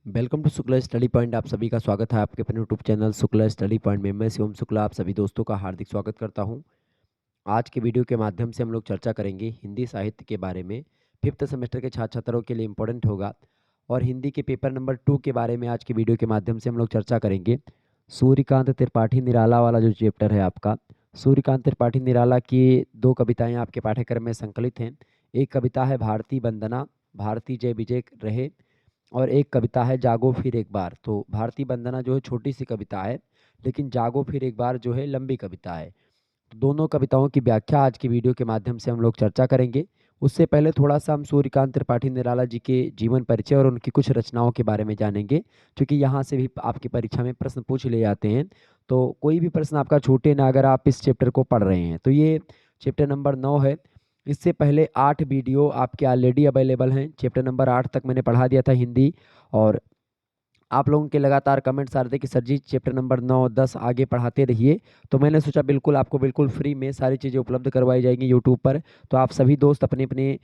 Welcome to Shukla study point. आप सभी का स्वागत है आपके अपने YouTube channel Shukla study point में। मैं शिवम शुक्ला आप सभी दोस्तों का हार्दिक स्वागत करता हूं। आज के वीडियो के माध्यम से हम लोग चर्चा करेंगे हिंदी साहित्य के बारे में। फिफ्थ सेमेस्टर के छात्र छात्राओं के लिए इम्पोर्टेंट होगा और हिंदी के पेपर नंबर 2 के बारे में आज के वीडियो के माध्यम से हम लोग चर्चा करेंगे। सूर्यकांत त्रिपाठी निराला वाला जो चैप्टर है आपका, सूर्यकांत त्रिपाठी निराला की 2 कविताएं आपके पाठ्यक्रम में संकलित हैं। एक कविता है भारती वंदना, भारती जय विजय रहे, और एक कविता है जागो फिर एक बार। तो भारती वंदना जो है छोटी सी कविता है, लेकिन जागो फिर एक बार जो है लंबी कविता है। तो दोनों कविताओं की व्याख्या आज की वीडियो के माध्यम से हम लोग चर्चा करेंगे। उससे पहले थोड़ा सा हम सूर्यकांत त्रिपाठी निराला जी के जीवन परिचय और उनकी कुछ रचनाओं के बारे में जानेंगे, क्योंकि यहाँ से भी आपकी परीक्षा में प्रश्न पूछ लिए जाते हैं। तो कोई भी प्रश्न आपका छूटे ना अगर आप इस चैप्टर को पढ़ रहे हैं। तो ये चैप्टर नंबर 9 है। इससे पहले 8 वीडियो आपके ऑलरेडी अवेलेबल हैं। चैप्टर नंबर 8 तक मैंने पढ़ा दिया था हिंदी, और आप लोगों के लगातार कमेंट्स आ रहे थे कि सर जी चैप्टर नंबर 9, 10 आगे पढ़ाते रहिए। तो मैंने सोचा बिल्कुल आपको बिल्कुल फ्री में सारी चीज़ें उपलब्ध करवाई जाएंगी यूट्यूब पर। तो आप सभी दोस्त अपने अपने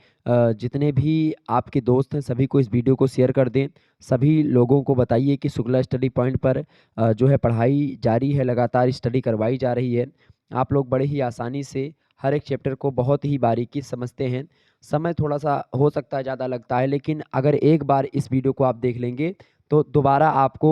जितने भी आपके दोस्त हैं सभी को इस वीडियो को शेयर कर दें। सभी लोगों को बताइए कि शुक्ला स्टडी पॉइंट पर जो है पढ़ाई जारी है, लगातार स्टडी करवाई जा रही है। आप लोग बड़े ही आसानी से हर एक चैप्टर को बहुत ही बारीकी समझते हैं। समय थोड़ा सा हो सकता है ज़्यादा लगता है, लेकिन अगर एक बार इस वीडियो को आप देख लेंगे तो दोबारा आपको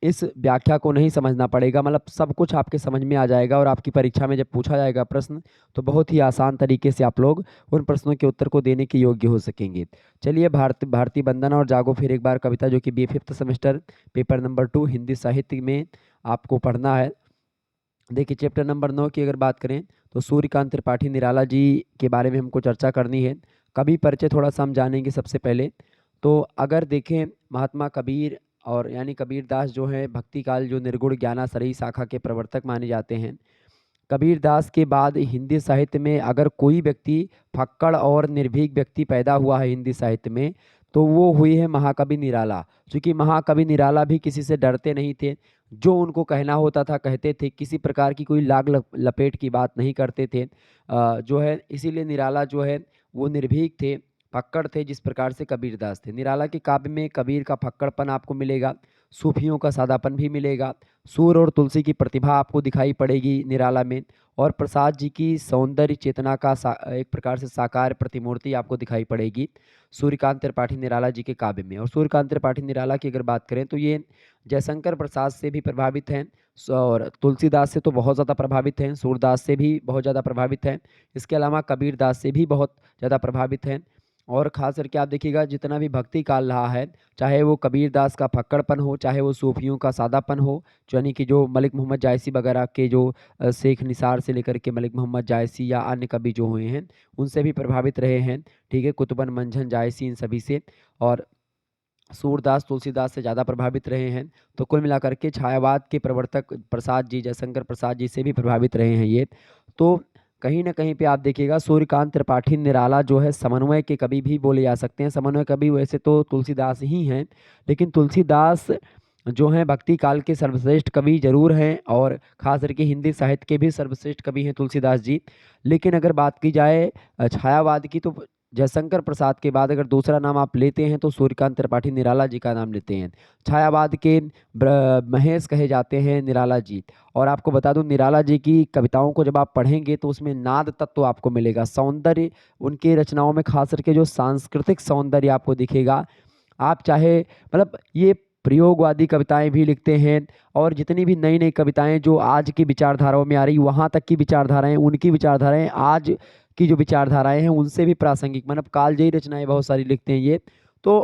इस व्याख्या को नहीं समझना पड़ेगा। मतलब सब कुछ आपके समझ में आ जाएगा, और आपकी परीक्षा में जब पूछा जाएगा प्रश्न तो बहुत ही आसान तरीके से आप लोग उन प्रश्नों के उत्तर को देने के योग्य हो सकेंगे। चलिए, भारती बंदना और जागो फिर एक बार कविता, जो कि B fifth semester paper number 2 Hindi साहित्य में आपको पढ़ना है। देखिए, चैप्टर नंबर 9 की अगर बात करें तो सूर्यकांत त्रिपाठी निराला जी के बारे में हमको चर्चा करनी है। कवि परिचय थोड़ा सा हम जानेंगे सबसे पहले। तो अगर देखें, महात्मा कबीर और यानी कबीर दास जो है भक्ति काल जो निर्गुण ज्ञानाश्रयी शाखा के प्रवर्तक माने जाते हैं। कबीर दास के बाद हिंदी साहित्य में अगर कोई व्यक्ति फक्कड़ और निर्भीक व्यक्ति पैदा हुआ है हिंदी साहित्य में, तो वो हुई है महाकवि निराला। क्योंकि महाकवि निराला भी किसी से डरते नहीं थे। जो उनको कहना होता था कहते थे, किसी प्रकार की कोई लाग लपेट की बात नहीं करते थे। जो है इसीलिए निराला जो है वो निर्भीक थे, फक्कड़ थे, जिस प्रकार से कबीरदास थे। निराला के काव्य में कबीर का फक्कड़पन आपको मिलेगा, सूफियों का सादापन भी मिलेगा, सूर और तुलसी की प्रतिभा आपको दिखाई पड़ेगी निराला में, और प्रसाद जी की सौंदर्य चेतना का एक प्रकार से साकार प्रतिमूर्ति आपको दिखाई पड़ेगी सूर्यकांत त्रिपाठी निराला जी के काव्य में। और सूर्यकांत त्रिपाठी निराला की अगर बात करें तो ये जयशंकर प्रसाद से भी प्रभावित हैं, और तुलसीदास से तो बहुत ज़्यादा प्रभावित हैं, सूरदास से भी बहुत ज़्यादा प्रभावित हैं, इसके अलावा कबीर दास से भी बहुत ज़्यादा प्रभावित हैं। और ख़ास करके आप देखिएगा जितना भी भक्ति काल रहा है, चाहे वो कबीर दास का फक्कड़पन हो, चाहे वो सूफियों का सादापन हो, यानी कि जो मलिक मोहम्मद जायसी वगैरह के जो शेख निसार से लेकर के मलिक मोहम्मद जायसी या अन्य कवि जो हुए हैं उनसे भी प्रभावित रहे हैं। ठीक है, कुतुबन मंझन जायसी इन सभी से, और सूरदास तुलसीदास से ज़्यादा प्रभावित रहे हैं। तो कुल मिलाकर के छायावाद के प्रवर्तक प्रसाद जी, जयशंकर प्रसाद जी से भी प्रभावित रहे हैं ये। तो कहीं ना कहीं पे आप देखिएगा सूर्यकांत त्रिपाठी निराला जो है समन्वय के कवि भी बोले जा सकते हैं। समन्वय कवि वैसे तो तुलसीदास ही हैं, लेकिन तुलसीदास जो हैं भक्ति काल के सर्वश्रेष्ठ कवि जरूर हैं, और खास करके हिंदी साहित्य के भी सर्वश्रेष्ठ कवि हैं तुलसीदास जी। लेकिन अगर बात की जाए छायावाद की, तो जयशंकर प्रसाद के बाद अगर दूसरा नाम आप लेते हैं तो सूर्यकांत त्रिपाठी निराला जी का नाम लेते हैं। छायावाद के महेश कहे जाते हैं निराला जी। और आपको बता दूं, निराला जी की कविताओं को जब आप पढ़ेंगे तो उसमें नाद तत्व आपको मिलेगा, सौंदर्य उनकी रचनाओं में खास करके जो सांस्कृतिक सौंदर्य आपको दिखेगा। आप चाहे मतलब ये प्रयोगवादी कविताएं भी लिखते हैं, और जितनी भी नई नई कविताएं जो आज की विचारधाराओं में आ रही, वहाँ तक की विचारधाराएं, उनकी विचारधाराएं आज की जो विचारधाराएं हैं उनसे भी प्रासंगिक, मतलब कालजयी रचनाएं बहुत सारी लिखते हैं ये। तो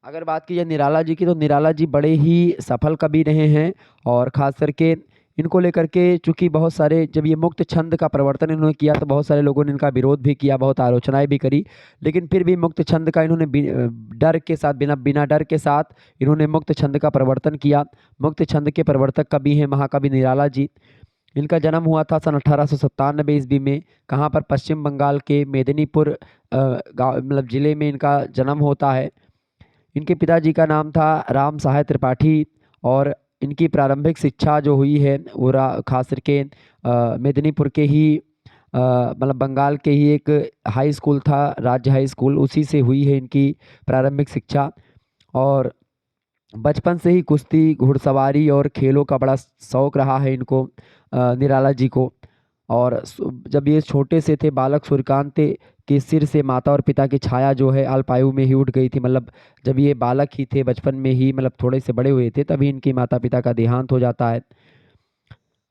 अगर बात की जाए निराला जी की, तो निराला जी बड़े ही सफल कवि रहे हैं, और खास करके इनको लेकर के चूंकि बहुत सारे जब ये मुक्त छंद का प्रवर्तन इन्होंने किया तो बहुत सारे लोगों ने इनका विरोध भी किया, बहुत आलोचनाएं भी करी। लेकिन फिर भी मुक्त छंद का इन्होंने डर के साथ, बिना बिना डर के साथ इन्होंने मुक्त छंद का प्रवर्तन किया। मुक्त छंद के प्रवर्तक कवि हैं महाकवि निराला जी। इनका जन्म हुआ था सन 1897 ईस्वी में। कहाँ पर? पश्चिम बंगाल के मेदिनीपुर गाँव मतलब जिले में इनका जन्म होता है। इनके पिताजी का नाम था राम सहाय त्रिपाठी, और इनकी प्रारंभिक शिक्षा जो हुई है वो खास करके मेदिनीपुर के ही मतलब बंगाल के ही एक हाई स्कूल था, राज्य हाई स्कूल, उसी से हुई है इनकी प्रारंभिक शिक्षा। और बचपन से ही कुश्ती, घुड़सवारी और खेलों का बड़ा शौक रहा है इनको, निराला जी को। और जब ये छोटे से थे बालक, सूर्यकांत के सिर से माता और पिता की छाया जो है अल्पायु में ही उठ गई थी। मतलब जब ये बालक ही थे, बचपन में ही, मतलब थोड़े से बड़े हुए थे, तभी इनके माता पिता का देहांत हो जाता है।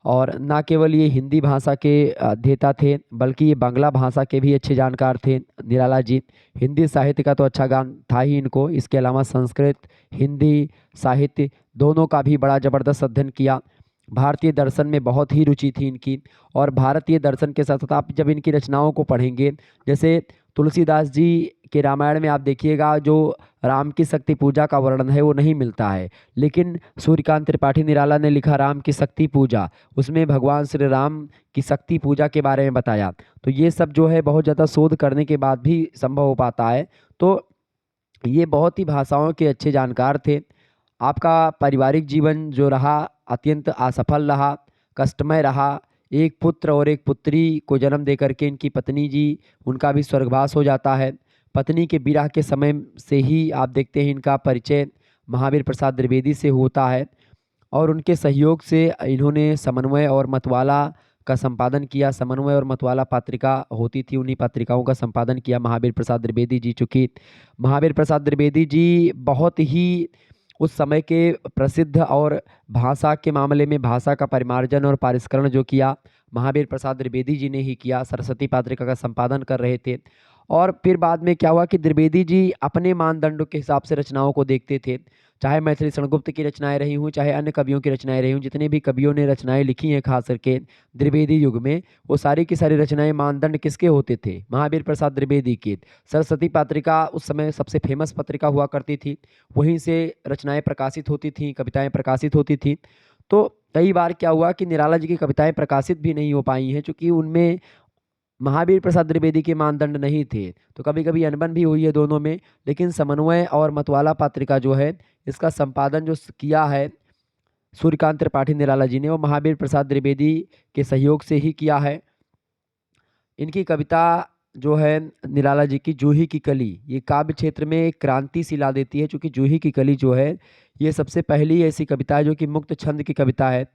और ना केवल ये हिंदी भाषा के अध्येता थे, बल्कि ये बांग्ला भाषा के भी अच्छे जानकार थे निराला जी। हिंदी साहित्य का तो अच्छा ज्ञान था ही इनको, इसके अलावा संस्कृत, हिंदी साहित्य दोनों का भी बड़ा ज़बरदस्त अध्ययन किया। भारतीय दर्शन में बहुत ही रुचि थी इनकी। और भारतीय दर्शन के साथ साथ आप जब इनकी रचनाओं को पढ़ेंगे, जैसे तुलसीदास जी के रामायण में आप देखिएगा, जो राम की शक्ति पूजा का वर्णन है वो नहीं मिलता है, लेकिन सूर्यकांत त्रिपाठी निराला ने लिखा राम की शक्ति पूजा, उसमें भगवान श्री राम की शक्ति पूजा के बारे में बताया। तो ये सब जो है बहुत ज़्यादा शोध करने के बाद भी संभव हो पाता है। तो ये बहुत ही भाषाओं के अच्छे जानकार थे। आपका पारिवारिक जीवन जो रहा अत्यंत असफल रहा, कष्टमय रहा। एक पुत्र और एक पुत्री को जन्म दे करके इनकी पत्नी जी, उनका भी स्वर्गवास हो जाता है। पत्नी के विरह के समय से ही आप देखते हैं इनका परिचय महावीर प्रसाद द्विवेदी से होता है। और उनके सहयोग से इन्होंने समन्वय और मतवाला का संपादन किया। समन्वय और मतवाला पत्रिका होती थी, उन्हीं पत्रिकाओं का संपादन किया महावीर प्रसाद द्विवेदी जी। चूँकि महावीर प्रसाद द्विवेदी जी बहुत ही उस समय के प्रसिद्ध, और भाषा के मामले में भाषा का परिमार्जन और परिष्करण जो किया, महावीर प्रसाद द्विवेदी जी ने ही किया। सरस्वती पत्रिका का संपादन कर रहे थे। और फिर बाद में क्या हुआ कि द्विवेदी जी अपने मानदंडों के हिसाब से रचनाओं को देखते थे। चाहे मैथिली शरणगुप्त की रचनाएं रही हों, चाहे अन्य कवियों की रचनाएं रही हों, जितने भी कवियों ने रचनाएं लिखी हैं खास करके द्विवेदी युग में, वो सारी की सारी रचनाएं मानदंड किसके होते थे? महावीर प्रसाद द्विवेदी के। सरस्वती पत्रिका उस समय सबसे फेमस पत्रिका हुआ करती थी, वहीं से रचनाएं प्रकाशित होती थीं, कविताएं प्रकाशित होती थी। तो कई बार क्या हुआ कि निराला जी की कविताएं प्रकाशित भी नहीं हो पाई हैं, चूंकि उनमें महावीर प्रसाद द्विवेदी के मानदंड नहीं थे। तो कभी कभी अनबन भी हुई है दोनों में। लेकिन समन्वय और मतवाला पत्रिका जो है, इसका संपादन जो किया है सूर्यकांत त्रिपाठी निराला जी ने, वो महावीर प्रसाद द्विवेदी के सहयोग से ही किया है। इनकी कविता जो है निराला जी की, जूही की कली, ये काव्य क्षेत्र में एक क्रांति सी ला देती है। क्योंकि जूही की कली जो है, ये सबसे पहली ऐसी कविता है जो कि मुक्त छंद की कविता है।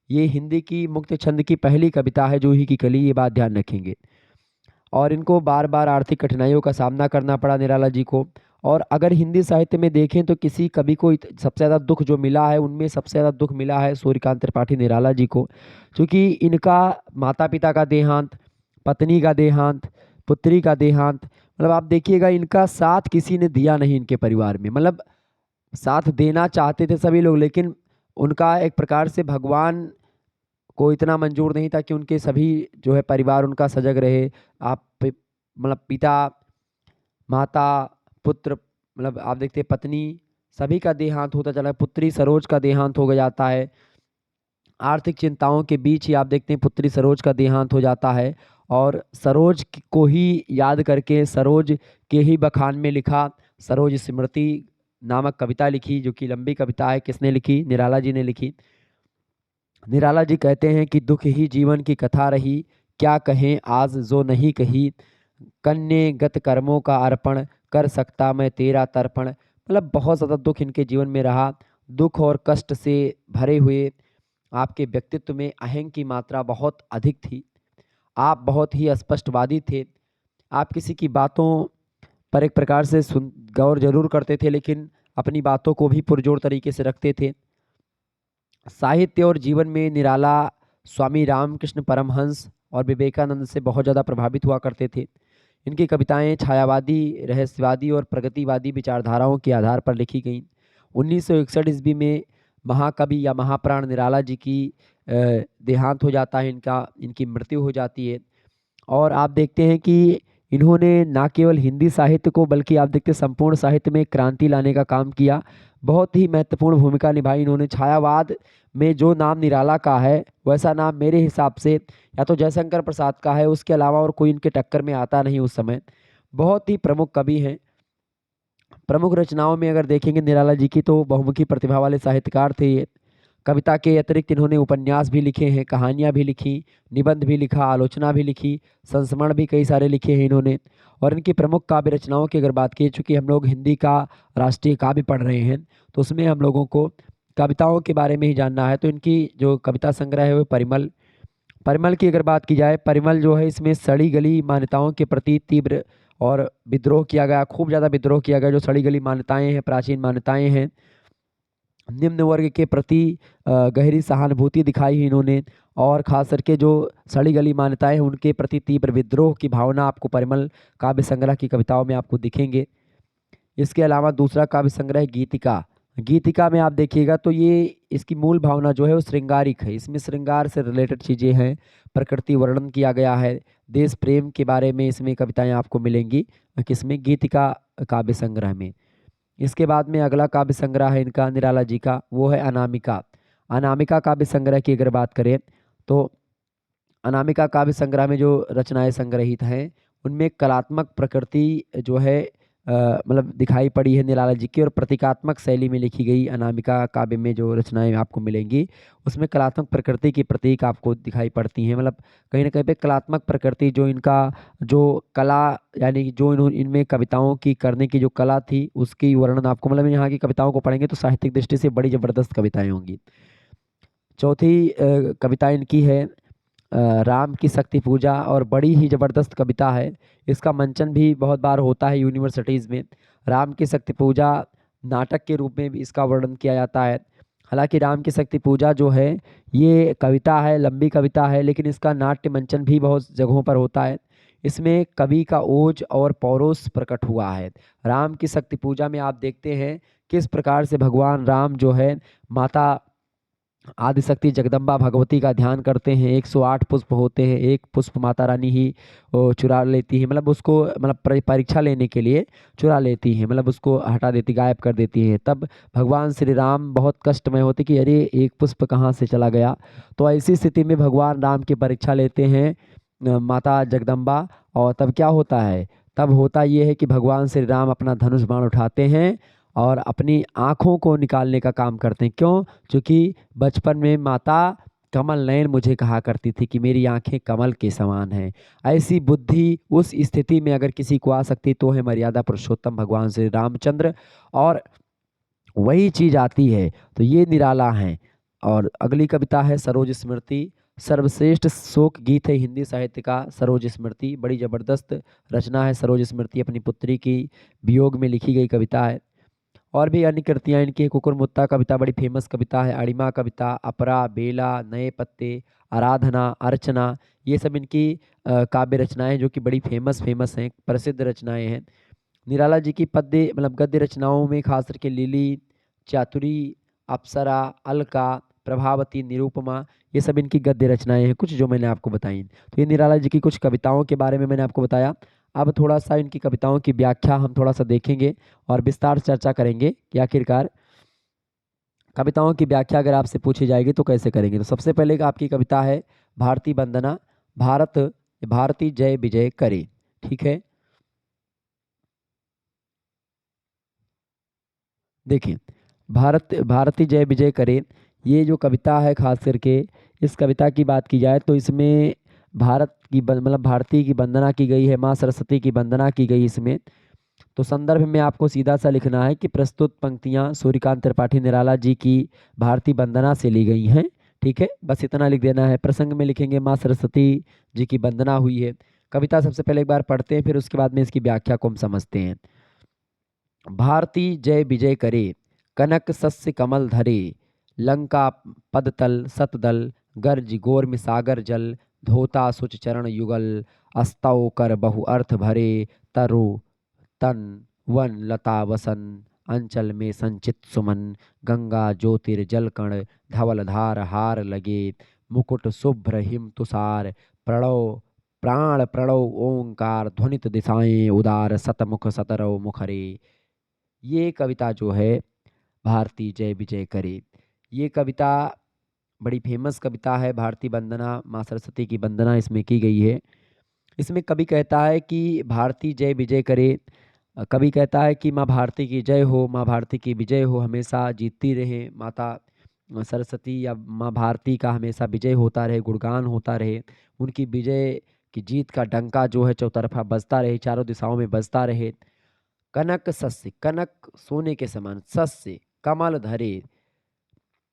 ये हिंदी की मुक्त छंद की पहली कविता है जूही की कली, ये बात ध्यान रखेंगे। और इनको बार बार आर्थिक कठिनाइयों का सामना करना पड़ा निराला जी को। और अगर हिंदी साहित्य में देखें तो किसी कवि को सबसे ज़्यादा दुख जो मिला है, उनमें सबसे ज़्यादा दुख मिला है सूर्यकांत त्रिपाठी निराला जी को। क्योंकि इनका माता पिता का देहांत, पत्नी का देहांत, पुत्री का देहांत, मतलब आप देखिएगा इनका साथ किसी ने दिया नहीं इनके परिवार में। मतलब साथ देना चाहते थे सभी लोग, लेकिन उनका एक प्रकार से भगवान को इतना मंजूर नहीं था कि उनके सभी जो है परिवार उनका सजग रहे। आप मतलब पिता, माता, पुत्र, मतलब आप देखते हैं पत्नी, सभी का देहांत होता चला। पुत्री सरोज का देहांत हो जाता है। आर्थिक चिंताओं के बीच ही आप देखते हैं पुत्री सरोज का देहांत हो जाता है। और सरोज को ही याद करके, सरोज के ही बखान में लिखा सरोज स्मृति नामक कविता लिखी, जो कि लंबी कविता है। किसने लिखी? निराला जी ने लिखी। निराला जी कहते हैं कि दुख ही जीवन की कथा रही, क्या कहें आज जो नहीं कही, कन्ये गत कर्मों का अर्पण, कर सकता मैं तेरा तर्पण। मतलब बहुत ज़्यादा दुख इनके जीवन में रहा। दुख और कष्ट से भरे हुए आपके व्यक्तित्व में अहंग की मात्रा बहुत अधिक थी। आप बहुत ही स्पष्टवादी थे। आप किसी की बातों पर एक प्रकार से गौर जरूर करते थे, लेकिन अपनी बातों को भी पुरजोर तरीके से रखते थे। साहित्य और जीवन में निराला स्वामी रामकृष्ण परमहंस और विवेकानंद से बहुत ज़्यादा प्रभावित हुआ करते थे। इनकी कविताएं छायावादी, रहस्यवादी और प्रगतिवादी विचारधाराओं के आधार पर लिखी गईं। 1961 ईस्वी में महाकवि या महाप्राण निराला जी की देहांत हो जाता है, इनकी मृत्यु हो जाती है। और आप देखते हैं कि इन्होंने ना केवल हिंदी साहित्य को, बल्कि आप देखते हैं संपूर्ण साहित्य में क्रांति लाने का काम किया। बहुत ही महत्वपूर्ण भूमिका निभाई इन्होंने। छायावाद में जो नाम निराला का है, वैसा नाम मेरे हिसाब से या तो जयशंकर प्रसाद का है, उसके अलावा और कोई इनके टक्कर में आता नहीं उस समय। बहुत ही प्रमुख कवि हैं। प्रमुख रचनाओं में अगर देखेंगे निराला जी की, तो बहुमुखी प्रतिभा वाले साहित्यकार थे ये। कविता के अतिरिक्त इन्होंने उपन्यास भी लिखे हैं, कहानियाँ भी लिखी, निबंध भी लिखा, आलोचना भी लिखी, संस्मरण भी कई सारे लिखे हैं इन्होंने। और इनकी प्रमुख काव्य रचनाओं की अगर बात की, चूँकि हम लोग हिंदी का राष्ट्रीय काव्य पढ़ रहे हैं, तो उसमें हम लोगों को कविताओं के बारे में ही जानना है। तो इनकी जो कविता संग्रह है वो परिमल। परिमल की अगर बात की जाए, परिमल जो है इसमें सड़ी गली मान्यताओं के प्रति तीव्र और विद्रोह किया गया, खूब ज़्यादा विद्रोह किया गया। जो सड़ी गली मान्यताएं हैं, प्राचीन मान्यताएं हैं, निम्न वर्ग के प्रति गहरी सहानुभूति दिखाई है इन्होंने, और खास करके जो सड़ी गली मान्यताएं हैं उनके प्रति तीव्र विद्रोह की भावना आपको परिमल काव्य संग्रह की कविताओं में आपको दिखेंगे। इसके अलावा दूसरा काव्य संग्रह गीतिका। गीतिका में आप देखिएगा तो ये इसकी मूल भावना जो है वो श्रृंगारिक है। इसमें श्रृंगार से रिलेटेड चीज़ें हैं, प्रकृति वर्णन किया गया है, देश प्रेम के बारे में इसमें कविताएं आपको मिलेंगी किसमें, गीतिका काव्य संग्रह में। इसके बाद में अगला काव्य संग्रह है इनका निराला जी का, वो है अनामिका। अनामिका काव्य संग्रह की अगर बात करें तो अनामिका काव्य संग्रह में जो रचनाएं संग्रहित हैं उनमें कलात्मक प्रकृति जो है मतलब दिखाई पड़ी है निराला जी की, और प्रतीकात्मक शैली में लिखी गई अनामिका काव्य में जो रचनाएं आपको मिलेंगी उसमें कलात्मक प्रकृति की प्रतीक आपको दिखाई पड़ती हैं। मतलब कहीं ना कहीं पे कलात्मक प्रकृति जो इनका जो कला, यानी जो इनमें कविताओं की करने की जो कला थी उसकी वर्णन आपको, मतलब यहाँ की कविताओं को पढ़ेंगे तो साहित्यिक दृष्टि से बड़ी जबरदस्त कविताएं होंगी। चौथी कविता इनकी है राम की शक्ति पूजा, और बड़ी ही ज़बरदस्त कविता है। इसका मंचन भी बहुत बार होता है यूनिवर्सिटीज़ में। राम की शक्ति पूजा नाटक के रूप में भी इसका वर्णन किया जाता है। हालांकि राम की शक्ति पूजा जो है ये कविता है, लंबी कविता है, लेकिन इसका नाट्य मंचन भी बहुत जगहों पर होता है। इसमें कवि का ओज और पौरोस प्रकट हुआ है। राम की शक्ति पूजा में आप देखते हैं किस प्रकार से भगवान राम जो है माता आदिशक्ति जगदम्बा भगवती का ध्यान करते हैं। 108 पुष्प होते हैं, एक पुष्प माता रानी ही वो चुरा लेती है, मतलब उसको मतलब परीक्षा लेने के लिए चुरा लेती है, मतलब उसको हटा देती, गायब कर देती है। तब भगवान श्री राम बहुत कष्टमय होते कि अरे एक पुष्प कहाँ से चला गया। तो ऐसी स्थिति में भगवान राम की परीक्षा लेते हैं माता जगदम्बा, और तब क्या होता है, तब होता ये है कि भगवान श्री राम अपना धनुष बाण उठाते हैं और अपनी आँखों को निकालने का काम करते हैं। क्यों? क्योंकि बचपन में माता कमल नयन मुझे कहा करती थी कि मेरी आंखें कमल के समान हैं। ऐसी बुद्धि उस स्थिति में अगर किसी को आ सकती तो है मर्यादा पुरुषोत्तम भगवान श्री रामचंद्र, और वही चीज आती है तो ये निराला हैं। और अगली कविता है सरोज स्मृति। सर्वश्रेष्ठ शोक गीत है हिंदी साहित्य का सरोज स्मृति, बड़ी जबरदस्त रचना है सरोज स्मृति, अपनी पुत्री की वियोग में लिखी गई कविता है। और भी अन्य कृतियाँ इनकी, कुकुरमुत्ता कविता बड़ी फेमस कविता है, अणिमा कविता, अपरा, बेला, नए पत्ते, आराधना, अर्चना, ये सब इनकी काव्य रचनाएं जो कि बड़ी फेमस फेमस हैं, प्रसिद्ध रचनाएं हैं। निराला जी की पद्य मतलब गद्य रचनाओं में खास करके लिली, चातुरी, अप्सरा, अलका, प्रभावती, निरूपमा, ये सब इनकी गद्य रचनाएं हैं कुछ जो मैंने आपको बताई। तो ये निराला जी की कुछ कविताओं के बारे में मैंने आपको बताया। अब थोड़ा सा इनकी कविताओं की व्याख्या हम थोड़ा सा देखेंगे और विस्तार से चर्चा करेंगे कि आखिरकार कविताओं की व्याख्या अगर आपसे पूछी जाएगी तो कैसे करेंगे। तो सबसे पहले आपकी कविता है भारती वंदना। भारत भारती जय विजय करे, ठीक है। देखिए, भारती जय विजय करे, ये जो कविता है खास करके इस कविता की बात की जाए तो इसमें भारत की मतलब भारती की वंदना की गई है, माँ सरस्वती की वंदना की गई इसमें। तो संदर्भ में आपको सीधा सा लिखना है कि प्रस्तुत पंक्तियाँ सूर्यकांत त्रिपाठी निराला जी की भारती वंदना से ली गई हैं, ठीक है, बस इतना लिख देना है। प्रसंग में लिखेंगे माँ सरस्वती जी की वंदना हुई है। कविता सबसे पहले एक बार पढ़ते हैं, फिर उसके बाद में इसकी व्याख्या को हम समझते हैं। भारती जय विजय करे, कनक सस्य कमल धरे, लंका पदतल सतदल, गर्ज गोर्म सागर जल, धोता सुच चरण युगल, अस्तौ कर बहु अर्थ भरे, तरु तन वन लता वसन, अंचल में संचित सुमन, गंगा ज्योतिर्जल कण, धवल धार हार लगे, मुकुट शुभ्र हिम तुषार, प्रणव प्राण प्रणव ओंकार, ध्वनित दिशाएं उदार, सतमुख सतरव मुखरे। ये कविता जो है भारती जय विजय करे, ये कविता बड़ी फेमस कविता है। भारती वंदना, माँ सरस्वती की वंदना इसमें की गई है। इसमें कवि कहता है कि भारती जय विजय करे, कवि कहता है कि माँ भारती की जय हो, माँ भारती की विजय हो, हमेशा जीतती रहे माता। सरस्वती या माँ भारती का हमेशा विजय होता रहे, गुणगान होता रहे, उनकी विजय की जीत का डंका जो है चौतरफा बजता रहे, चारों दिशाओं में बजता रहे। कनक सस्य, कनक सोने के समान, सस्य कमल धरे,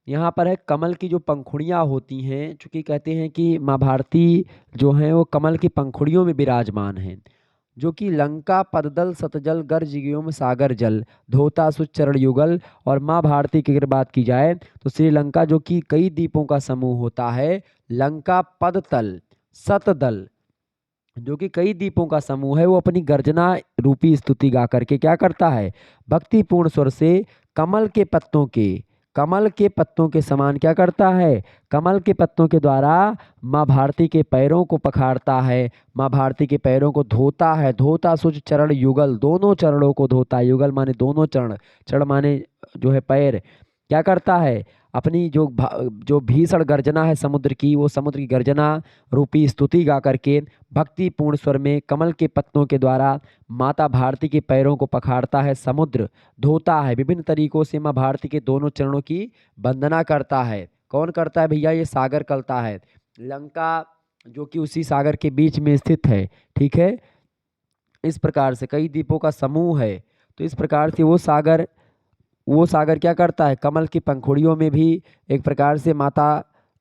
यहाँ पर है कमल की जो पंखुड़ियाँ होती हैं, चूंकि कहते हैं कि माँ भारती जो हैं वो कमल की पंखुड़ियों में विराजमान हैं, जो कि लंका पददल सतजल गर्ज व्योम सागर जल धोता सुचरण युगल। और माँ भारती की अगर बात की जाए तो श्रीलंका जो कि कई द्वीपों का समूह होता है, लंका पदतल सतदल जो कि कई द्वीपों का समूह है, वो अपनी गर्जना रूपी स्तुति गा करके क्या करता है, भक्तिपूर्ण स्वर से कमल के पत्तों के, कमल के पत्तों के समान क्या करता है, कमल के पत्तों के द्वारा माँ भारती के पैरों को पखाड़ता है, माँ भारती के पैरों को धोता है, धोता सुच चरण युगल, दोनों चरणों को धोता है, युगल माने दोनों चरण, चरण माने जो है पैर, क्या करता है, अपनी जो भीषण गर्जना है समुद्र की, वो समुद्र की गर्जना रूपी स्तुति गा करके भक्तिपूर्ण स्वर में कमल के पत्तों के द्वारा माता भारती के पैरों को पखाड़ता है, समुद्र धोता है, विभिन्न तरीकों से माँ भारती के दोनों चरणों की वंदना करता है। कौन करता है भैया, ये सागर करता है, लंका जो कि उसी सागर के बीच में स्थित है, ठीक है। इस प्रकार से कई द्वीपों का समूह है, तो इस प्रकार से वो सागर क्या करता है, कमल की पंखुड़ियों में भी एक प्रकार से माता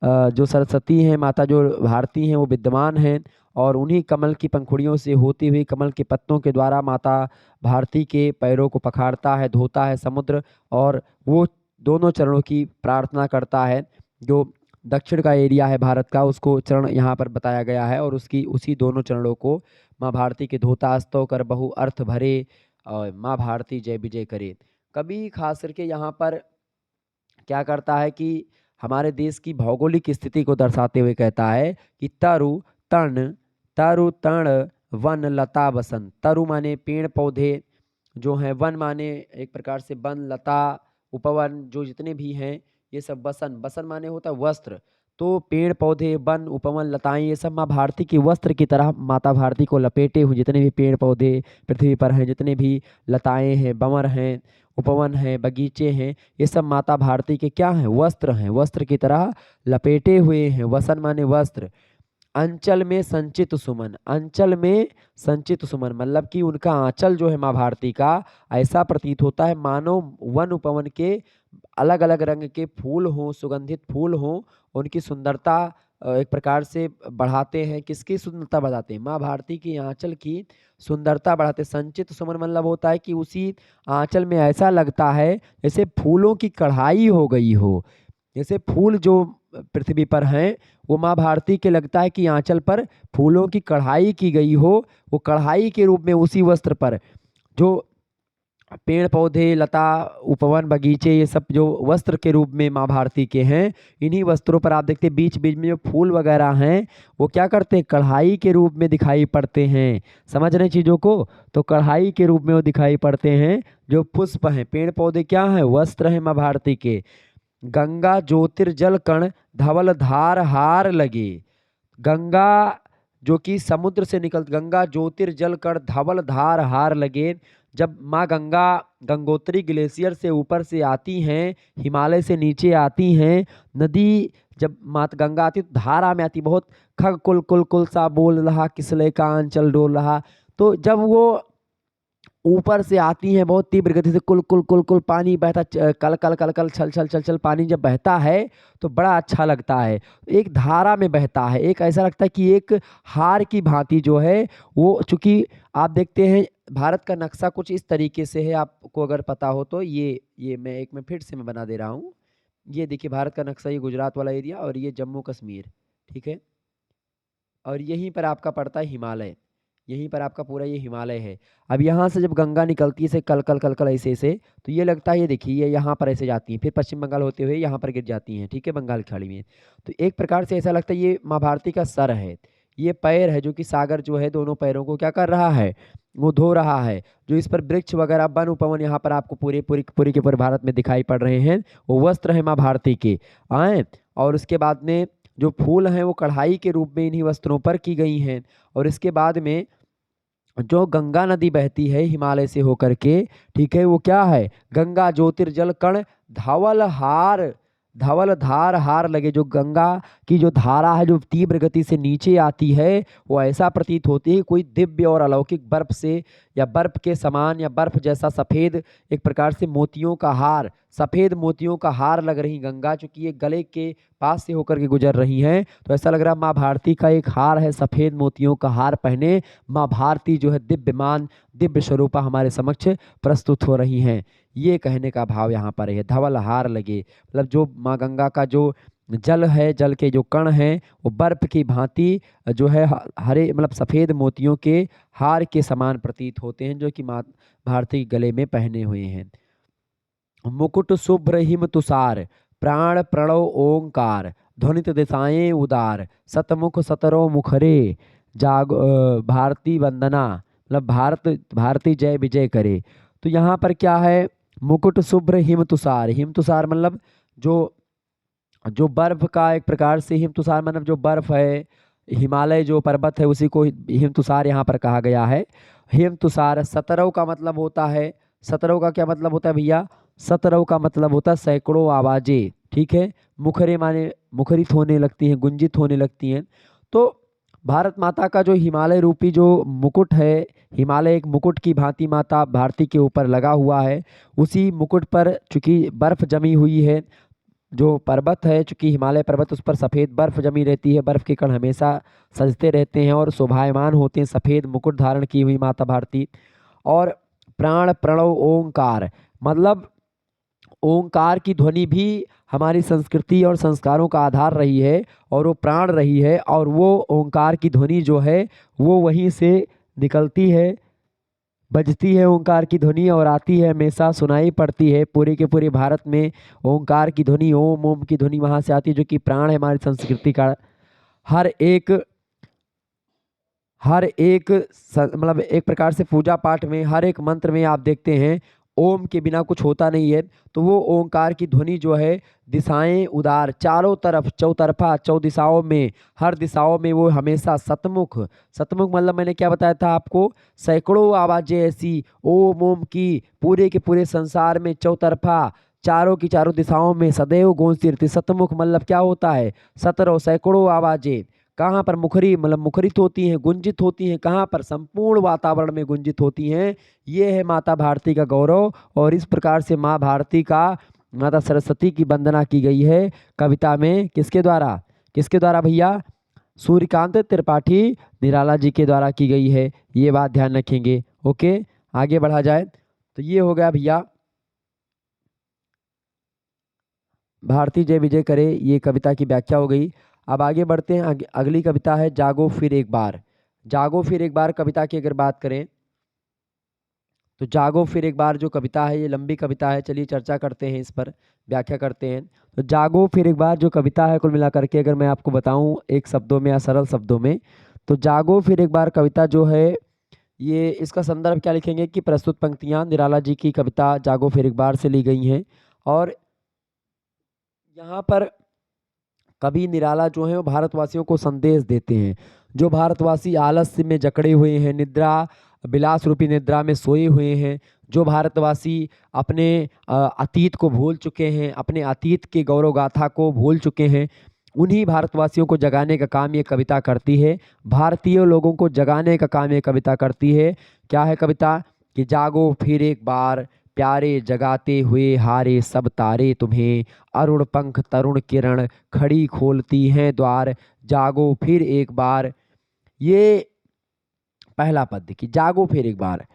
जो सरस्वती हैं, माता जो भारती हैं वो विद्यमान हैं, और उन्हीं कमल की पंखुड़ियों से होती हुई कमल के पत्तों के द्वारा माता भारती के पैरों को पखाड़ता है, धोता है समुद्र, और वो दोनों चरणों की प्रार्थना करता है। जो दक्षिण का एरिया है भारत का, उसको चरण यहाँ पर बताया गया है, और उसकी उसी दोनों चरणों को माँ भारती के धोता स्तव कर बहु अर्थ भरे, और माँ भारती जय विजय करे। कभी खास करके यहाँ पर क्या करता है कि हमारे देश की भौगोलिक स्थिति को दर्शाते हुए कहता है कि तरु तण वन लता बसंत, तरु माने पेड़ पौधे जो हैं, वन माने एक प्रकार से वन लता उपवन जो जितने भी हैं, ये सब बसन, बसन माने होता है वस्त्र, तो पेड़ पौधे वन उपवन लताएं ये सब माँ भारती के वस्त्र की तरह माता भारती को लपेटे हुए, जितने भी पेड़ पौधे पृथ्वी पर हैं, जितने भी लताएं हैं, बंवर हैं, उपवन हैं, बगीचे हैं, ये सब माता भारती के क्या हैं, वस्त्र हैं, वस्त्र की तरह लपेटे हुए हैं। वसन माने वस्त्र। अंचल में संचित सुमन, अंचल में संचित सुमन मतलब कि उनका आंचल जो है माँ भारती का, ऐसा प्रतीत होता है मानो वन उपवन के अलग अलग रंग के फूल हों, सुगंधित फूल हों, उनकी सुंदरता एक प्रकार से बढ़ाते हैं। किसकी सुंदरता बढ़ाते हैं, माँ भारती की आंचल की सुंदरता बढ़ाते। संचित सुमन मतलब होता है कि उसी आंचल में ऐसा लगता है जैसे फूलों की कढ़ाई हो गई हो, जैसे फूल जो पृथ्वी पर हैं वो माँ भारती के लगता है कि आंचल पर फूलों की कढ़ाई की गई हो, वो कढ़ाई के रूप में उसी वस्त्र पर जो पेड़ पौधे लता उपवन बगीचे ये सब जो वस्त्र के रूप में माँ भारती के हैं, इन्हीं वस्त्रों पर आप देखते हैं बीच बीच में जो फूल वगैरह हैं वो क्या करते हैं, कढ़ाई के रूप में दिखाई पड़ते हैं। समझ रहे चीज़ों को, तो कढ़ाई के रूप में वो दिखाई पड़ते हैं। जो पुष्प हैं, पेड़ पौधे क्या हैं, वस्त्र हैं माँ भारती के। गंगा ज्योतिर्जल कण धवल धार हार लगे, गंगा जो कि समुद्र से निकल, गंगा ज्योतिर्जल कण धवल धार हार लगे। जब माँ गंगा गंगोत्री ग्लेशियर से ऊपर से आती हैं, हिमालय से नीचे आती हैं, नदी जब मात गंगा आती तो धारा में आती, बहुत खग कुल कुल कुल सा बोल रहा किसले का अंचल डोल रहा। तो जब वो ऊपर से आती हैं बहुत तीव्र गति से, कुल कुल कुल कुल पानी बहता, कल कल कल कल छल छल छल छल पानी जब बहता है तो बड़ा अच्छा लगता है। एक धारा में बहता है, एक ऐसा लगता है कि एक हार की भांति जो है वो, चूंकि आप देखते हैं भारत का नक्शा कुछ इस तरीके से है, आपको अगर पता हो तो ये मैं फिर से मैं बना दे रहा हूँ। ये देखिए भारत का नक्शा, ये गुजरात वाला एरिया और ये जम्मू कश्मीर, ठीक है, और यहीं पर आपका पड़ता है हिमालय, यहीं पर आपका पूरा ये हिमालय है। अब यहाँ से जब गंगा निकलती है, कल कल कल कल ऐसे ऐसे, तो ये लगता है, ये देखिए ये यहाँ पर ऐसे जाती हैं, फिर पश्चिम बंगाल होते हुए यहाँ पर गिर जाती हैं, ठीक है, बंगाल की खाड़ी में। तो एक प्रकार से ऐसा लगता है ये माँ भारती का सर है, ये पैर है, जो कि सागर जो है दोनों पैरों को क्या कर रहा है, वो धो रहा है। जो इस पर वृक्ष वगैरह वन उपवन यहाँ पर आपको पूरे के पूरे भारत में दिखाई पड़ रहे हैं, वो वस्त्र है माँ भारती के आए। और उसके बाद में जो फूल हैं वो कढ़ाई के रूप में इन्हीं वस्त्रों पर की गई हैं। और इसके बाद में जो गंगा नदी बहती है हिमालय से होकर के, ठीक है, वो क्या है, गंगा ज्योतिर्जल कण धवल धार हार लगे। जो गंगा की जो धारा है जो तीव्र गति से नीचे आती है, वो ऐसा प्रतीत होती है कोई दिव्य और अलौकिक बर्फ से या बर्फ के समान या बर्फ जैसा सफेद एक प्रकार से मोतियों का हार, सफेद मोतियों का हार लग रही गंगा, चूंकि ये गले के पास से होकर के गुजर रही हैं, तो ऐसा लग रहा है माँ भारती का एक हार है, सफेद मोतियों का हार पहने माँ भारती जो है दिव्यमान दिव्य स्वरूपा हमारे समक्ष प्रस्तुत हो रही हैं। ये कहने का भाव यहाँ पर है, धवल हार लगे, मतलब जो माँ गंगा का जो जल है, जल के जो कण हैं वो बर्फ की भांति जो है हरे मतलब सफेद मोतियों के हार के समान प्रतीत होते हैं, जो कि माँ भारती गले में पहने हुए हैं। मुकुट शुभ्र हिम तुषार, प्राण प्रणव ओंकार, ध्वनित दिशाएं उदार, सतमुख सतरो मुखरे, भारती वंदना, मतलब भारती जय विजय करे। तो यहाँ पर क्या है, मुकुट शुभ्र हिम तुषार, हिम तुषार मतलब जो जो बर्फ का एक प्रकार से, हिम तुषार मतलब जो बर्फ है, हिमालय जो पर्वत है उसी को हिम तुषार यहाँ पर कहा गया है। हिम तुषार, सतरव का मतलब होता है, सतरव का क्या मतलब होता है भैया, सतरव का मतलब होता है सैकड़ों आवाजें, ठीक है। मुखरे माने मुखरित होने लगती हैं, गुंजित होने लगती हैं। तो भारत माता का जो हिमालय रूपी जो मुकुट है, हिमालय एक मुकुट की भांति माता भारती के ऊपर लगा हुआ है, उसी मुकुट पर चूंकि बर्फ जमी हुई है, जो पर्वत है चूंकि हिमालय पर्वत उस पर सफ़ेद बर्फ जमी रहती है, बर्फ के कण हमेशा सजते रहते हैं और शोभायमान होते हैं, सफ़ेद मुकुट धारण की हुई माता भारती। और प्राण प्रणव ओंकार, मतलब ओंकार की ध्वनि भी हमारी संस्कृति और संस्कारों का आधार रही है और वो प्राण रही है, और वो ओंकार की ध्वनि जो है वो वहीं से निकलती है, बजती है ओंकार की ध्वनि और आती है, हमेशा सुनाई पड़ती है पूरे के पूरे भारत में। ओंकार की ध्वनि, ओम ओम की ध्वनि वहाँ से आती है, जो कि प्राण है हमारी संस्कृति का। हर एक मतलब एक प्रकार से पूजा पाठ में हर एक मंत्र में आप देखते हैं ओम के बिना कुछ होता नहीं है। तो वो ओंकार की ध्वनि जो है, दिशाएं उदार, चारों तरफ चौतरफा चौ दिशाओं में, हर दिशाओं में वो हमेशा सतमुख, सतमुख मतलब मैंने क्या बताया था आपको, सैकड़ों आवाजें ऐसी ओम ओम की पूरे के पूरे संसार में चौतरफा चारों की चारों दिशाओं में सदैव गूंजती रहती। सतमुख मतलब क्या होता है, सतरों सैकड़ों आवाजें कहाँ पर मुखरी मतलब मुखरित होती हैं, गुंजित होती हैं, कहाँ पर, संपूर्ण वातावरण में गुंजित होती हैं। ये है माता भारती का गौरव। और इस प्रकार से माँ भारती का, माता सरस्वती की वंदना की गई है कविता में, किसके द्वारा भैया, सूर्यकांत त्रिपाठी निराला जी के द्वारा की गई है। ये बात ध्यान रखेंगे। ओके, आगे बढ़ा जाए। तो ये हो गया भैया भारती जय विजय करे, ये कविता की व्याख्या हो गई। अब आगे बढ़ते हैं, अगली कविता है जागो फिर एक बार। जागो फिर एक बार कविता की अगर बात करें तो जागो फिर एक बार जो कविता है ये लंबी कविता है, चलिए चर्चा करते हैं, इस पर व्याख्या करते हैं। तो जागो फिर एक बार जो कविता है, कुल मिलाकर के अगर मैं आपको बताऊं एक शब्दों में या सरल शब्दों में, तो जागो फिर एक बार कविता जो है ये, इसका संदर्भ क्या लिखेंगे कि प्रस्तुत पंक्तियां निराला जी की कविता जागो फिर एक बार से ली गई हैं। और यहाँ पर कवि निराला जो है वो भारतवासियों को संदेश देते हैं। जो भारतवासी आलस्य में जकड़े हुए हैं, निद्रा विलास रूपी निद्रा में सोए हुए हैं, जो भारतवासी अपने अतीत को भूल चुके हैं, अपने अतीत के गौरव गाथा को भूल चुके हैं, उन्हीं भारतवासियों को जगाने का काम ये कविता करती है। भारतीय लोगों को जगाने का काम ये कविता करती है। क्या है कविता, कि जागो फिर एक बार, प्यारे जगाते हुए हारे सब तारे तुम्हें, अरुण पंख तरुण किरण खड़ी खोलती हैं द्वार, जागो फिर एक बार। ये पहला पद देखिए, जागो फिर एक बार।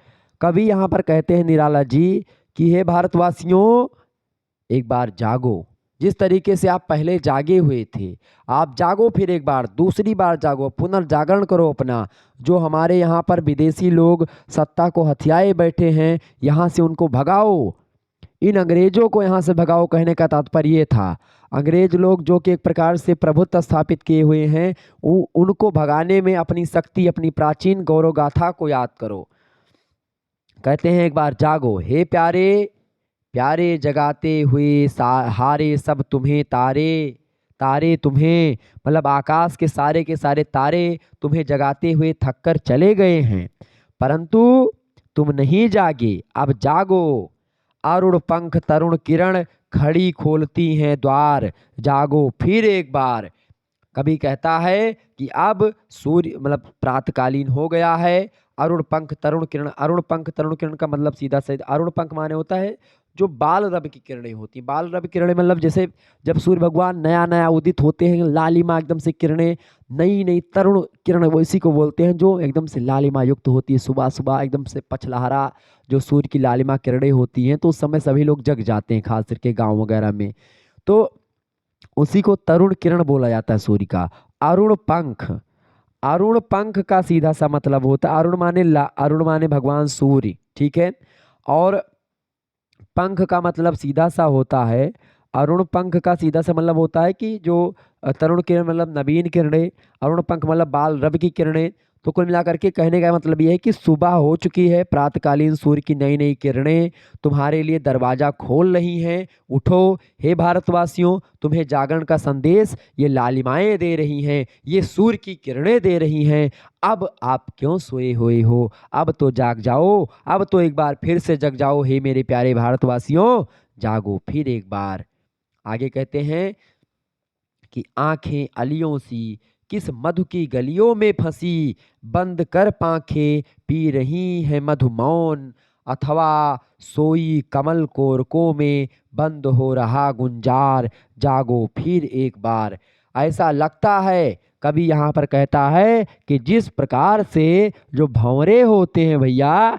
कवि यहाँ पर कहते हैं निराला जी कि हे भारतवासियों, एक बार जागो, जिस तरीके से आप पहले जागे हुए थे, आप जागो फिर एक बार, दूसरी बार जागो, पुनर्जागरण करो अपना। जो हमारे यहाँ पर विदेशी लोग सत्ता को हथियाए बैठे हैं, यहाँ से उनको भगाओ, इन अंग्रेजों को यहाँ से भगाओ। कहने का तात्पर्य ये था, अंग्रेज लोग जो कि एक प्रकार से प्रभुत्व स्थापित किए हुए हैं, उनको भगाने में अपनी शक्ति, अपनी प्राचीन गौरव गाथा को याद करो। कहते हैं एक बार जागो, हे प्यारे प्यारे जगाते हुए हारे सब तुम्हें तारे, तारे तुम्हें मतलब आकाश के सारे तारे तुम्हें जगाते हुए थक कर चले गए हैं, परंतु तुम नहीं जागे, अब जागो, अरुण पंख तरुण किरण, खड़ी खोलती हैं द्वार, जागो फिर एक बार। कवि कहता है कि अब सूर्य मतलब प्रातकालीन हो गया है। अरुण पंख तरुण किरण, अरुण पंख तरुण किरण का मतलब सीधा सीधा अरुण पंख माने होता है जो बाल रवि की किरणें होती हैं। बाल रवि किरणें मतलब जैसे जब सूर्य भगवान नया नया उदित होते हैं, लालिमा एकदम से किरणें, नई नई तरुण किरण, वो इसी को बोलते हैं जो एकदम से लालिमा युक्त होती है। सुबह सुबह एकदम से पछलहरा जो सूर्य की लालिमा किरणें होती हैं, तो उस समय सभी लोग जग जाते हैं, खास करके गाँव वगैरह में। तो उसी को तरुण किरण बोला जाता है सूर्य का। अरुण पंख, अरुण पंख का सीधा सा मतलब होता है, अरुण माने अरुण माने भगवान सूर्य, ठीक है। और पंख का मतलब सीधा सा होता है, अरुण पंख का सीधा सा मतलब होता है कि जो तरुण किरण मतलब नवीन किरणें, अरुण पंख मतलब बाल रवि की किरणें। तो कुल मिलाकर के कहने का मतलब ये है कि सुबह हो चुकी है, प्रातकालीन सूर्य की नई नई किरणें तुम्हारे लिए दरवाजा खोल रही हैं। उठो हे भारतवासियों, तुम्हें जागरण का संदेश ये लालिमाएं दे रही हैं, ये सूर्य की किरणें दे रही हैं। अब आप क्यों सोए हुए हो, अब तो जाग जाओ, अब तो एक बार फिर से जग जाओ हे मेरे प्यारे भारतवासियों, जागो फिर एक बार। आगे कहते हैं कि आंखें अलियों सी किस मधु की गलियों में फंसी, बंद कर पांखें पी रही है मधु मौन, अथवा सोई कमल कोरकों में बंद हो रहा गुंजार, जागो फिर एक बार। ऐसा लगता है, कभी यहाँ पर कहता है कि जिस प्रकार से जो भंवरे होते हैं भैया,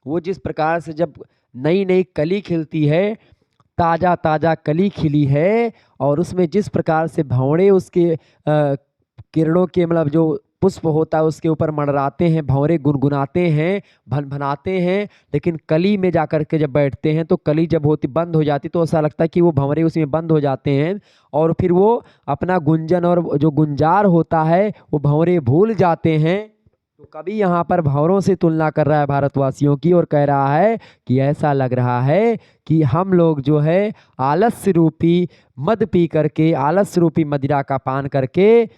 वो जिस प्रकार से जब नई नई कली खिलती है, ताजा ताजा कली खिली है, और उसमें जिस प्रकार से भंवरे उसके किरणों के मतलब जो पुष्प होता है उसके ऊपर मंडराते हैं, भंवरे गुनगुनाते हैं, भनभनाते हैं, लेकिन कली में जाकर के जब बैठते हैं तो कली जब होती बंद हो जाती तो ऐसा लगता है कि वो भंवरे उसमें बंद हो जाते हैं, और फिर वो अपना गुंजन और जो गुंजार होता है वो भंवरे भूल जाते हैं। तो कभी यहाँ पर भंवरों से तुलना कर रहा है भारतवासियों की, और कह रहा है कि ऐसा लग रहा है कि हम लोग जो है आलस्य रूपी मद पी करके, आलस्य रूपी मदिरा का पान करके,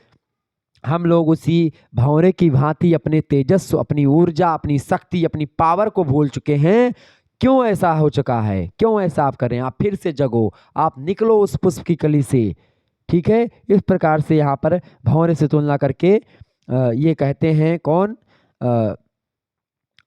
हम लोग उसी भंवरे की भांति अपने तेजस्व, अपनी ऊर्जा, अपनी शक्ति, अपनी पावर को भूल चुके हैं। क्यों ऐसा हो चुका है, क्यों ऐसा आप कर रहे हैं? आप फिर से जगो, आप निकलो उस पुष्प की कली से, ठीक है। इस प्रकार से यहाँ पर भंवरे से तुलना करके ये कहते हैं कौन,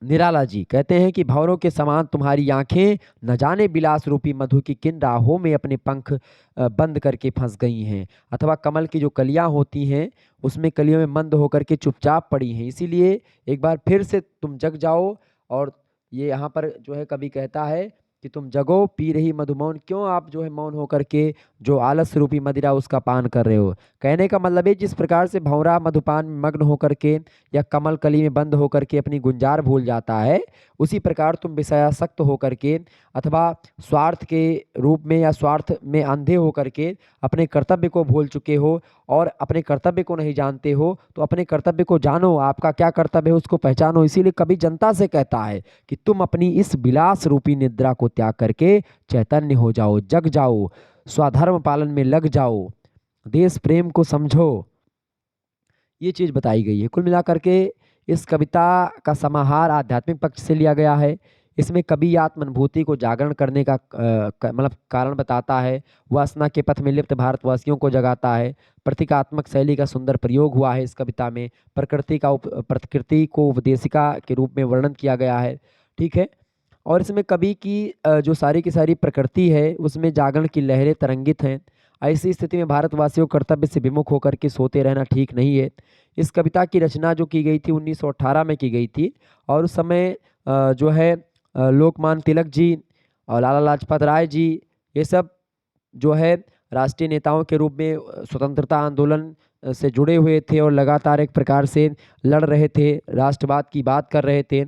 निराला जी कहते हैं कि भंवरों के समान तुम्हारी आंखें न जाने विलास रूपी मधु की किन राहों में अपने पंख बंद करके फंस गई हैं, अथवा कमल की जो कलियां होती हैं उसमें कलियों में मंद होकर के चुपचाप पड़ी हैं, इसीलिए एक बार फिर से तुम जग जाओ। और ये यहाँ पर जो है कवि कहता है कि तुम जगो पी रही मधुमौन, क्यों आप जो है मौन होकर के जो आलस रूपी मदिरा उसका पान कर रहे हो। कहने का मतलब है जिस प्रकार से भंवरा मधुपान में मग्न होकर के या कमल कली में बंद होकर के अपनी गुंजार भूल जाता है, उसी प्रकार तुम विषयासक्त होकर के अथवा स्वार्थ के रूप में या स्वार्थ में अंधे होकर के अपने कर्तव्य को भूल चुके हो, और अपने कर्तव्य को नहीं जानते हो। तो अपने कर्तव्य को जानो, आपका क्या कर्तव्य है उसको पहचानो। इसीलिए कभी जनता से कहता है कि तुम अपनी इस विलास रूपी निद्रा को त्याग करके चैतन्य हो जाओ, जग जाओ, स्वधर्म पालन में लग जाओ, देश प्रेम को समझो। ये चीज बताई गई है। कुल मिलाकर के इस कविता का समाहार आध्यात्मिक पक्ष से लिया गया है। इसमें कवि आत्मानुभूति को जागरण करने का मतलब कारण बताता है, वासना के पथ में लिप्त भारतवासियों को जगाता है। प्रतीकात्मक शैली का सुंदर प्रयोग हुआ है इस कविता में। प्रकृति को उपदेशिका के रूप में वर्णन किया गया है, ठीक है। और इसमें कवि की जो सारी की सारी प्रकृति है उसमें जागरण की लहरें तरंगित हैं। ऐसी स्थिति में भारतवासियों को कर्तव्य से विमुख होकर के सोते रहना ठीक नहीं है। इस कविता की रचना जो की गई थी 1918 में की गई थी, और उस समय जो है लोकमान्य तिलक जी और लाला लाजपत राय जी, ये सब जो है राष्ट्रीय नेताओं के रूप में स्वतंत्रता आंदोलन से जुड़े हुए थे, और लगातार एक प्रकार से लड़ रहे थे, राष्ट्रवाद की बात कर रहे थे।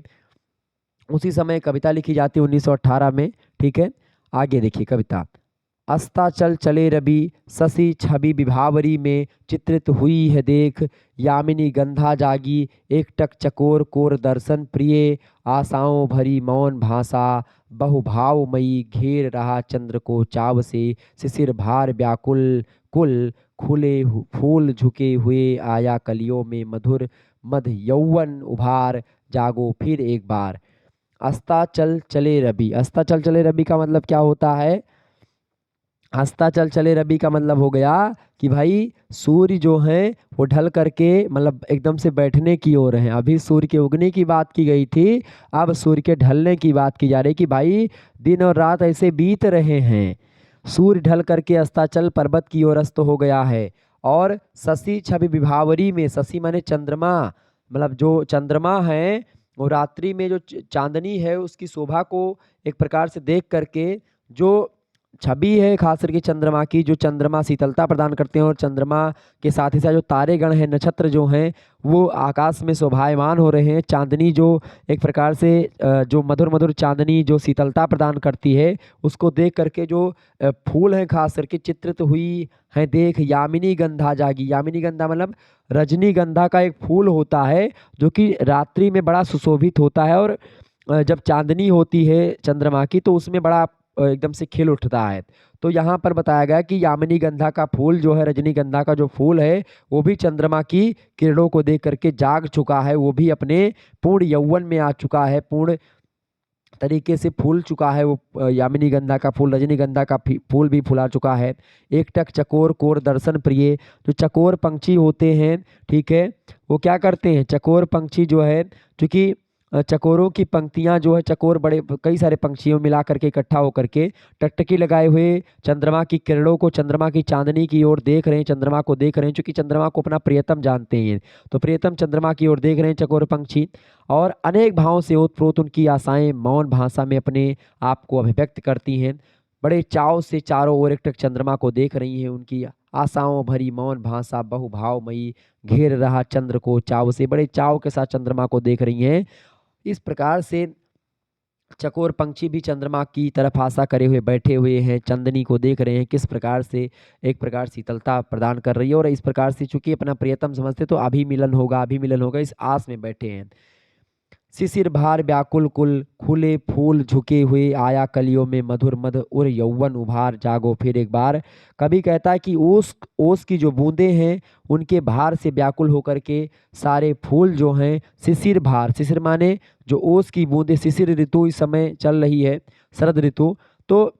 उसी समय कविता लिखी जाती है 1918 में, ठीक है। आगे देखिए कविता। अस्ताचल चले रवि शशि छवि विभावरी में चित्रित हुई है देख, यामिनी गंधा जागी एकटक चकोर कोर दर्शन प्रिय, आशाओं भरी मौन भाषा बहुभावमयी घेर रहा चंद्र को चाव से, शिशिर भार व्याकुल कुल खुले फूल झुके हुए आया कलियों में मधुर मध यौवन उभार, जागो फिर एक बार। अस्ताचल चले रवि, अस्ताचल चले रवि का मतलब क्या होता है? अस्ताचल चले रवि का मतलब हो गया कि भाई सूर्य जो है वो ढल करके मतलब एकदम से बैठने की ओर है। अभी सूर्य के उगने की बात की गई थी, अब सूर्य के ढलने की बात की जा रही है कि भाई दिन और रात ऐसे बीत रहे हैं। सूर्य ढल करके अस्ताचल पर्वत की ओर अस्त हो गया है। और शशि छवि विभावरी में, शशि माने चंद्रमा, मतलब जो चंद्रमा है वो रात्रि में जो चांदनी है उसकी शोभा को एक प्रकार से देख करके जो छवि है खास करके चंद्रमा की, जो चंद्रमा शीतलता प्रदान करते हैं और चंद्रमा के साथ ही साथ जो तारे गण हैं, नक्षत्र जो हैं वो आकाश में शोभायमान हो रहे हैं। चांदनी जो एक प्रकार से जो मधुर मधुर चांदनी जो शीतलता प्रदान करती है उसको देख करके जो फूल हैं खास करके चित्रित हुई है, देख यामिनी गंधा जागी। यामिनी गंधा मतलब रजनीगंधा का एक फूल होता है जो कि रात्रि में बड़ा सुशोभित होता है। और जब चांदनी होती है चंद्रमा की तो उसमें बड़ा एकदम से खिल उठता है। तो यहाँ पर बताया गया कि यामिनी गंधा का फूल जो है, रजनीगंधा का जो फूल है वो भी चंद्रमा की किरणों को देख करके जाग चुका है, वो भी अपने पूर्ण यौवन में आ चुका है, पूर्ण तरीके से फूल चुका है। वो यामिनी गंधा का फूल, रजनीगंधा का फूल भी फुला चुका है। एकटक चकोर कोर दर्शन प्रिय, जो चकोर पंछी होते हैं, ठीक है, वो क्या करते हैं, चकोर पंछी जो है, क्योंकि चकोरों की पंक्तियां जो है, चकोर बड़े कई सारे पंछियों मिला करके इकट्ठा होकर के टकटकी लगाए हुए चंद्रमा की किरणों को, चंद्रमा की चांदनी की ओर देख रहे हैं, चंद्रमा को देख रहे हैं, क्योंकि चंद्रमा को अपना प्रियतम जानते हैं। तो प्रियतम चंद्रमा की ओर देख रहे हैं चकोर पंछी, और अनेक भावों से ओतप्रोत उनकी आशाएं मौन भाषा में अपने आप को अभिव्यक्त करती हैं। बड़े चाव से चारों ओर एकटक चंद्रमा को देख रही हैं। उनकी आशाओं भरी मौन भाषा बहुभावमयी घेर रहा चंद्र को चाव से, बड़े चाव के साथ चंद्रमा को देख रही हैं। इस प्रकार से चकोर पंछी भी चंद्रमा की तरफ आशा करे हुए बैठे हुए हैं, चांदनी को देख रहे हैं किस प्रकार से एक प्रकार शीतलता प्रदान कर रही है। और इस प्रकार से चूंकि अपना प्रियतम समझते तो अभी मिलन होगा, अभी मिलन होगा, इस आस में बैठे हैं। शिशिर भार व्याकुल कुल खुले फूल झुके हुए आया कलियों में मधुर मध उर यौवन उभार जागो फिर एक बार। कभी कहता है कि ओस ओस की जो बूंदें हैं उनके भार से व्याकुल होकर के सारे फूल जो हैं, शिशिर भार, शिशिर माने जो ओस की बूंदें, शिशिर ऋतु इस समय चल रही है, शरद ऋतु, तो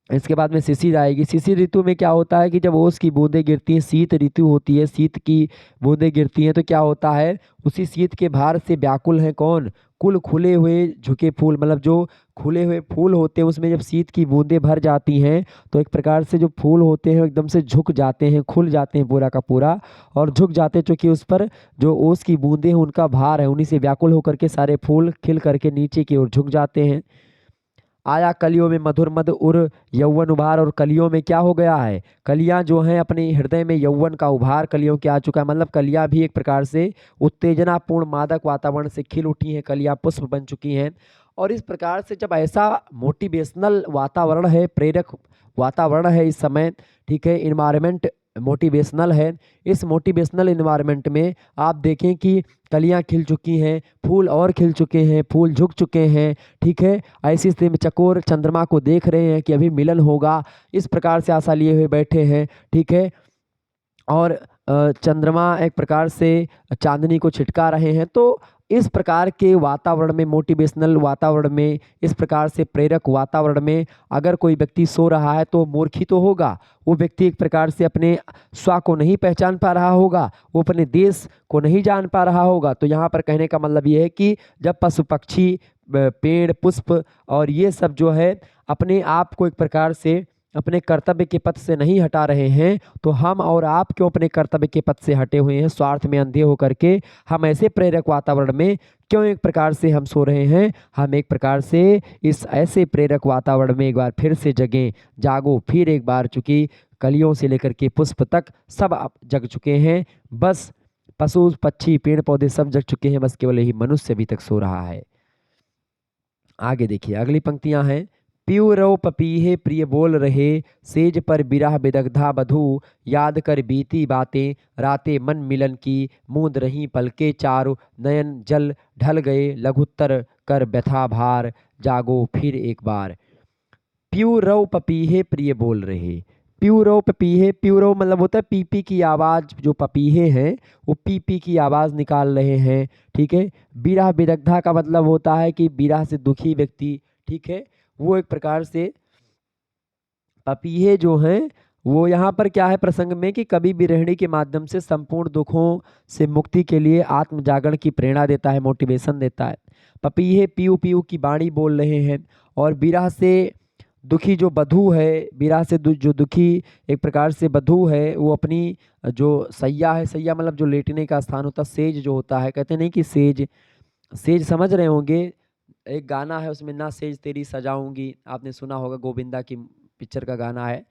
इसके बाद में शिशिर आएगी। शिशिर ऋतु में क्या होता है कि जब ओस की बूंदें गिरती हैं, शीत ऋतु होती है, शीत की बूंदें गिरती हैं, तो क्या होता है उसी शीत के भार से व्याकुल है कौन, कुल खुले हुए झुके फूल, मतलब जो खुले हुए फूल होते हैं उसमें जब शीत की बूंदें भर जाती हैं तो एक प्रकार से जो फूल होते हैं एकदम से झुक जाते हैं, खुल जाते हैं पूरा का पूरा, और झुक जाते हैं क्योंकि उस पर जो ओस की बूंदें हैं उनका भार है, उन्हीं से व्याकुल होकर के सारे फूल खिल करके नीचे की ओर झुक जाते हैं। आया कलियों में मधुर मद उर यौवन उभार, और कलियों में क्या हो गया है, कलियां जो हैं अपने हृदय में यौवन का उभार कलियों के आ चुका है, मतलब कलियां भी एक प्रकार से उत्तेजनापूर्ण मादक वातावरण से खिल उठी हैं, कलियां पुष्प बन चुकी हैं। और इस प्रकार से जब ऐसा मोटिवेशनल वातावरण है, प्रेरक वातावरण है इस समय, ठीक है, इन्वायरमेंट मोटिवेशनल है, इस मोटिवेशनल इन्वायरमेंट में आप देखें कि कलियां खिल चुकी हैं, फूल और खिल चुके हैं, फूल झुक चुके हैं, ठीक है, ऐसी स्थिति में चकोर चंद्रमा को देख रहे हैं कि अभी मिलन होगा, इस प्रकार से आशा लिए हुए बैठे हैं, ठीक है। और चंद्रमा एक प्रकार से चांदनी को छिटका रहे हैं। तो इस प्रकार के वातावरण में, मोटिवेशनल वातावरण में, इस प्रकार से प्रेरक वातावरण में अगर कोई व्यक्ति सो रहा है तो मूर्ख ही तो होगा। वो व्यक्ति एक प्रकार से अपने स्व को नहीं पहचान पा रहा होगा, वो अपने देश को नहीं जान पा रहा होगा। तो यहाँ पर कहने का मतलब ये है कि जब पशु पक्षी पेड़ पुष्प और ये सब जो है अपने आप को एक प्रकार से अपने कर्तव्य के पथ से नहीं हटा रहे हैं, तो हम और आप क्यों अपने कर्तव्य के पथ से हटे हुए हैं, स्वार्थ में अंधे होकर के हम ऐसे प्रेरक वातावरण में क्यों एक प्रकार से हम सो रहे हैं। हम एक प्रकार से इस ऐसे प्रेरक वातावरण में एक बार फिर से जगें, जागो फिर एक बार, चूंकि कलियों से लेकर के पुष्प तक सब अब जग चुके हैं, बस पशु पक्षी पेड़ पौधे सब जग चुके हैं, बस केवल यही मनुष्य अभी तक सो रहा है। आगे देखिए अगली पंक्तियां हैं, पीऊ रव पपीहे प्रिय बोल रहे, सेज पर बिरह बिदग्धा बधू, याद कर बीती बातें रातें मन मिलन की, मूंद रही पलके चारु नयन जल ढल गए, लघुत्तर कर व्यथा भार, जागो फिर एक बार। पीऊ रव पपीहे प्रिय बोल रहे, प्यूरो पपीहे, प्यूरो मतलब होता है पीपी की आवाज़, जो पपीहे हैं वो पीपी की आवाज़ निकाल रहे हैं, ठीक है। विरह विदग्धा का मतलब होता है कि विरह से दुखी व्यक्ति, ठीक है। वो एक प्रकार से पपीहे जो हैं वो यहाँ पर क्या है प्रसंग में कि कवि विरहिणी के माध्यम से संपूर्ण दुखों से मुक्ति के लिए आत्म जागरण की प्रेरणा देता है, मोटिवेशन देता है। पपीहे पीऊ पीऊ की बाणी बोल रहे हैं। और विरह से दुखी जो बधू है, विरह से जो दुखी एक प्रकार से बधू है, वो अपनी जो सैया है, सैया मतलब जो लेटने का स्थान होता है, सेज जो होता है, कहते नहीं कि सेज, सेज समझ रहे होंगे, एक गाना है उसमें, ना सेज तेरी सजाऊंगी, आपने सुना होगा, गोविंदा की पिक्चर का गाना है।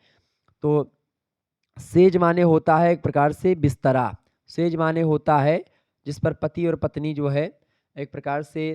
तो सेज माने होता है एक प्रकार से बिस्तरा, सेज माने होता है जिस पर पति और पत्नी जो है एक प्रकार से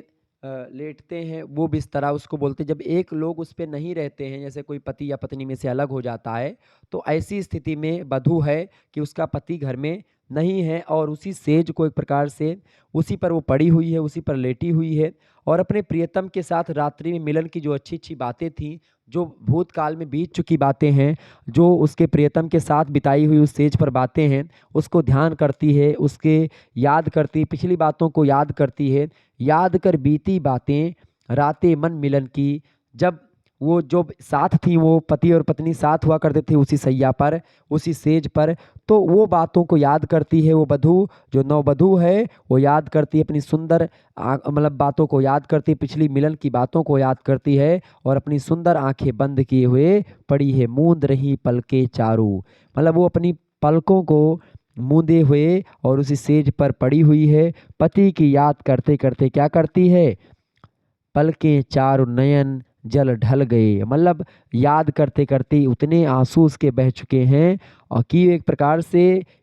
लेटते हैं, वो बिस्तरा उसको बोलते हैं। जब एक लोग उस पर नहीं रहते हैं, जैसे कोई पति या पत्नी में से अलग हो जाता है, तो ऐसी स्थिति में वधू है कि उसका पति घर में नहीं है और उसी सेज को एक प्रकार से उसी पर वो पड़ी हुई है, उसी पर लेटी हुई है और अपने प्रियतम के साथ रात्रि में मिलन की जो अच्छी अच्छी बातें थी, जो भूतकाल में बीत चुकी बातें हैं, जो उसके प्रियतम के साथ बिताई हुई उस सेज पर बातें हैं, उसको ध्यान करती है, उसके याद करती, पिछली बातों को याद करती है। याद कर बीती बातें रातें मन मिलन की, जब वो जो साथ थी, वो पति और पत्नी साथ हुआ करते थे उसी सैया पर, उसी सेज पर, तो वो बातों को याद करती है। वो बधू जो नववधू है वो याद करती है अपनी सुंदर मतलब बातों को याद करती है, पिछली मिलन की बातों को याद करती है और अपनी सुंदर आंखें बंद किए हुए पड़ी है, मूंद रही पलके चारू, मतलब वो अपनी पलकों को मूंदे हुए और उसी सेज पर पड़ी हुई है। पति की याद करते करते क्या करती है, पलकें चारु नयन जल ढल गए, मतलब याद करते करते उतने आंसू उसके बह चुके हैं और कि एक प्रकार से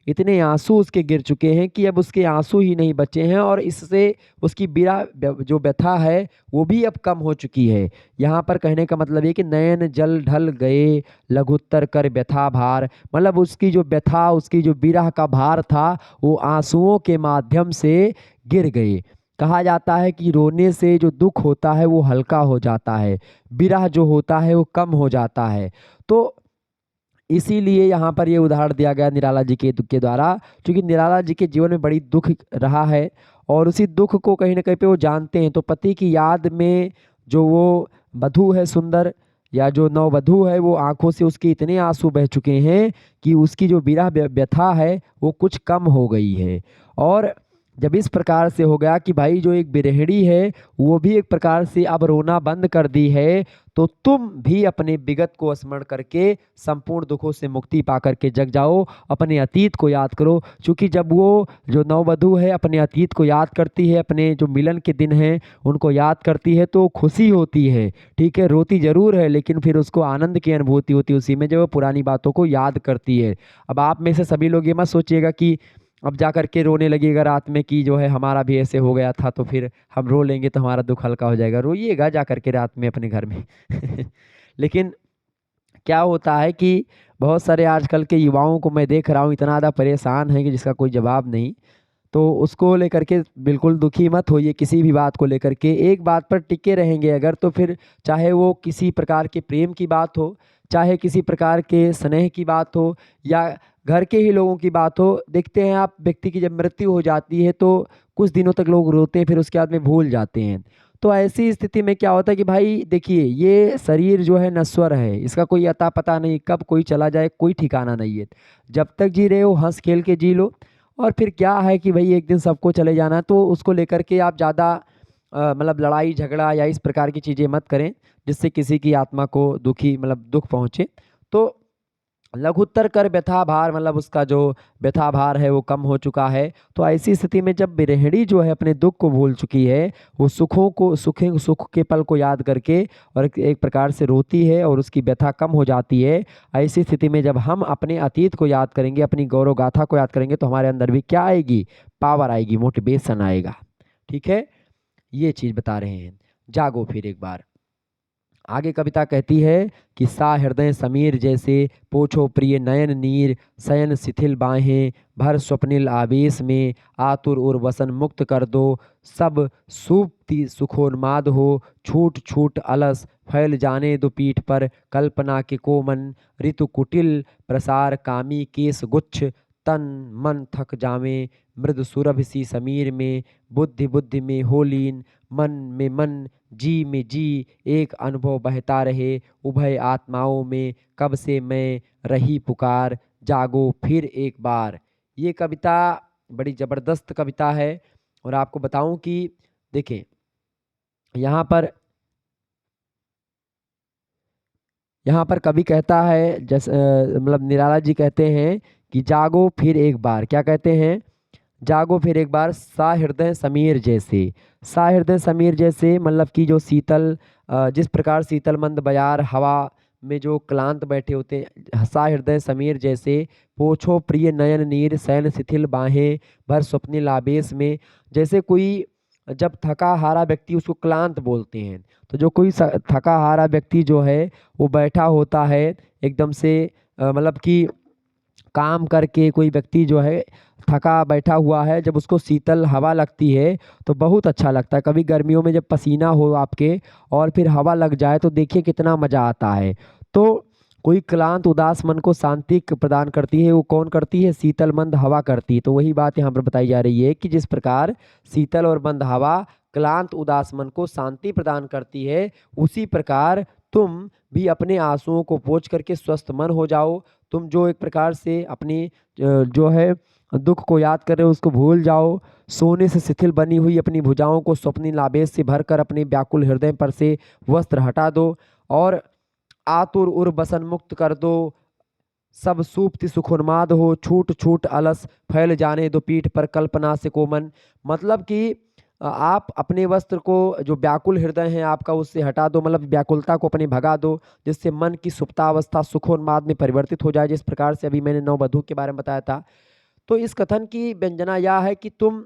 इतने आंसू उसके गिर चुके हैं कि अब उसके आंसू ही नहीं बचे हैं और इससे उसकी जो व्यथा है वो भी अब कम हो चुकी है। यहाँ पर कहने का मतलब ये कि नयन जल ढल गए लघुत्तर कर व्यथा भार, मतलब उसकी जो व्यथा, उसकी जो विरह का भार था वो आंसुओं के माध्यम से गिर गए। कहा जाता है कि रोने से जो दुख होता है वो हल्का हो जाता है, विरह जो होता है वो कम हो जाता है। तो इसीलिए यहाँ पर ये उदाहरण दिया गया निराला जी के दुख के द्वारा, क्योंकि निराला जी के जीवन में बड़ी दुख रहा है और उसी दुख को कहीं ना कहीं पे वो जानते हैं। तो पति की याद में जो वो वधू है सुंदर, या जो नववधू है, वो आंखों से उसके इतने आंसू बह चुके हैं कि उसकी जो विरह व्यथा है वो कुछ कम हो गई है। और जब इस प्रकार से हो गया कि भाई जो एक बिरहड़ी है वो भी एक प्रकार से अब रोना बंद कर दी है, तो तुम भी अपने विगत को स्मरण करके संपूर्ण दुखों से मुक्ति पा करके जग जाओ, अपने अतीत को याद करो। क्योंकि जब वो जो नववधू है अपने अतीत को याद करती है, अपने जो मिलन के दिन हैं उनको याद करती है, तो खुशी होती है, ठीक है, रोती जरूर है लेकिन फिर उसको आनंद की अनुभूति होती है उसी में, जब वो पुरानी बातों को याद करती है। अब आप में से सभी लोग ये मत सोचिएगा कि अब जा कर के रोने लगेगा रात में कि जो है हमारा भी ऐसे हो गया था तो फिर हम रो लेंगे तो हमारा दुख हल्का हो जाएगा, रोइएगा जा कर के रात में अपने घर में लेकिन क्या होता है कि बहुत सारे आजकल के युवाओं को मैं देख रहा हूँ इतना ज़्यादा परेशान है कि जिसका कोई जवाब नहीं। तो उसको लेकर के बिल्कुल दुखी मत होइए, किसी भी बात को लेकर के एक बात पर टिके रहेंगे अगर, तो फिर चाहे वो किसी प्रकार के प्रेम की बात हो, चाहे किसी प्रकार के स्नेह की बात हो, या घर के ही लोगों की बात हो। देखते हैं आप, व्यक्ति की जब मृत्यु हो जाती है तो कुछ दिनों तक लोग रोते हैं, फिर उसके बाद में भूल जाते हैं। तो ऐसी स्थिति में क्या होता है कि भाई देखिए, ये शरीर जो है नश्वर है, इसका कोई अता पता नहीं, कब कोई चला जाए कोई ठिकाना नहीं है। जब तक जी रहे हो हंस खेल के जी लो। और फिर क्या है कि भाई एक दिन सबको चले जाना है, तो उसको लेकर के आप ज़्यादा मतलब लड़ाई झगड़ा या इस प्रकार की चीज़ें मत करें जिससे किसी की आत्मा को दुखी मतलब दुख पहुँचे। तो लघुत्तर कर व्यथा भार, मतलब उसका जो व्यथा भार है वो कम हो चुका है। तो ऐसी स्थिति में जब बिरहड़ी जो है अपने दुख को भूल चुकी है, वो सुख के पल को याद करके और एक प्रकार से रोती है और उसकी व्यथा कम हो जाती है। ऐसी स्थिति में जब हम अपने अतीत को याद करेंगे, अपनी गौरव गाथा को याद करेंगे, तो हमारे अंदर भी क्या आएगी, पावर आएगी, मोटिवेशन आएगा। ठीक है, ये चीज़ बता रहे हैं। जागो फिर एक बार। आगे कविता कहती है कि सा हृदय समीर जैसे पोछो प्रिय नयन नीर शयन शिथिल बाहें भर स्वप्निल आवेश में आतुर और वसन मुक्त कर दो सब सूप्ति सुखोन्माद हो छूट छूट अलस फैल जाने दो पीठ पर कल्पना के कोमन ऋतु कुटिल प्रसार कामी केश गुच्छ तन मन थक जावे मृद सुरभि सी समीर में बुद्धि बुद्धि में हो लीन मन में मन जी में जी एक अनुभव बहता रहे उभय आत्माओं में कब से मैं रही पुकार जागो फिर एक बार। ये कविता बड़ी जबरदस्त कविता है और आपको बताऊं कि देखें यहाँ पर कवि कहता है जैसे मतलब निराला जी कहते हैं कि जागो फिर एक बार, क्या कहते हैं, जागो फिर एक बार सा हृदय समीर जैसे। सा हृदय समीर जैसे मतलब कि जो शीतल जिस प्रकार शीतल मंद बयार हवा में जो क्लांत बैठे होते हैं, सा हृदय समीर जैसे पोछो प्रिय नयन नीर शयन शिथिल बाहें भर स्वप्निल आवेश में। जैसे कोई जब थका हारा व्यक्ति, उसको क्लांत बोलते हैं, तो जो कोई थका हारा व्यक्ति जो है वो बैठा होता है एकदम से मतलब कि काम करके कोई व्यक्ति जो है थका बैठा हुआ है, जब उसको शीतल हवा लगती है तो बहुत अच्छा लगता है। कभी गर्मियों में जब पसीना हो आपके और फिर हवा लग जाए तो देखिए कितना मज़ा आता है। तो कोई क्लांत उदास मन को शांति प्रदान करती है, वो कौन करती है, शीतल मंद हवा करती है। तो वही बात यहाँ पर बताई जा रही है कि जिस प्रकार शीतल और मंद हवा क्लांत उदास मन को शांति प्रदान करती है, उसी प्रकार तुम भी अपने आंसुओं को पोंछ करके स्वस्थ मन हो जाओ। तुम जो एक प्रकार से अपनी जो है दुख को याद कर रहे हो उसको भूल जाओ। सोने से शिथिल बनी हुई अपनी भुजाओं को स्वप्निल आवेश से भरकर अपने व्याकुल हृदय पर से वस्त्र हटा दो और आतुर उर बसन मुक्त कर दो। सब सुप्ति सुखोन्माद हो छूट छूट अलस फैल जाने दो पीठ पर कल्पना से कोमन। मतलब कि आप अपने वस्त्र को, जो व्याकुल हृदय है आपका, उससे हटा दो, मतलब व्याकुलता को अपने भगा दो, जिससे मन की सुप्तावस्था सुखोन्माद में परिवर्तित हो जाए। जिस प्रकार से अभी मैंने नववधू के बारे में बताया था। तो इस कथन की व्यंजना यह है कि तुम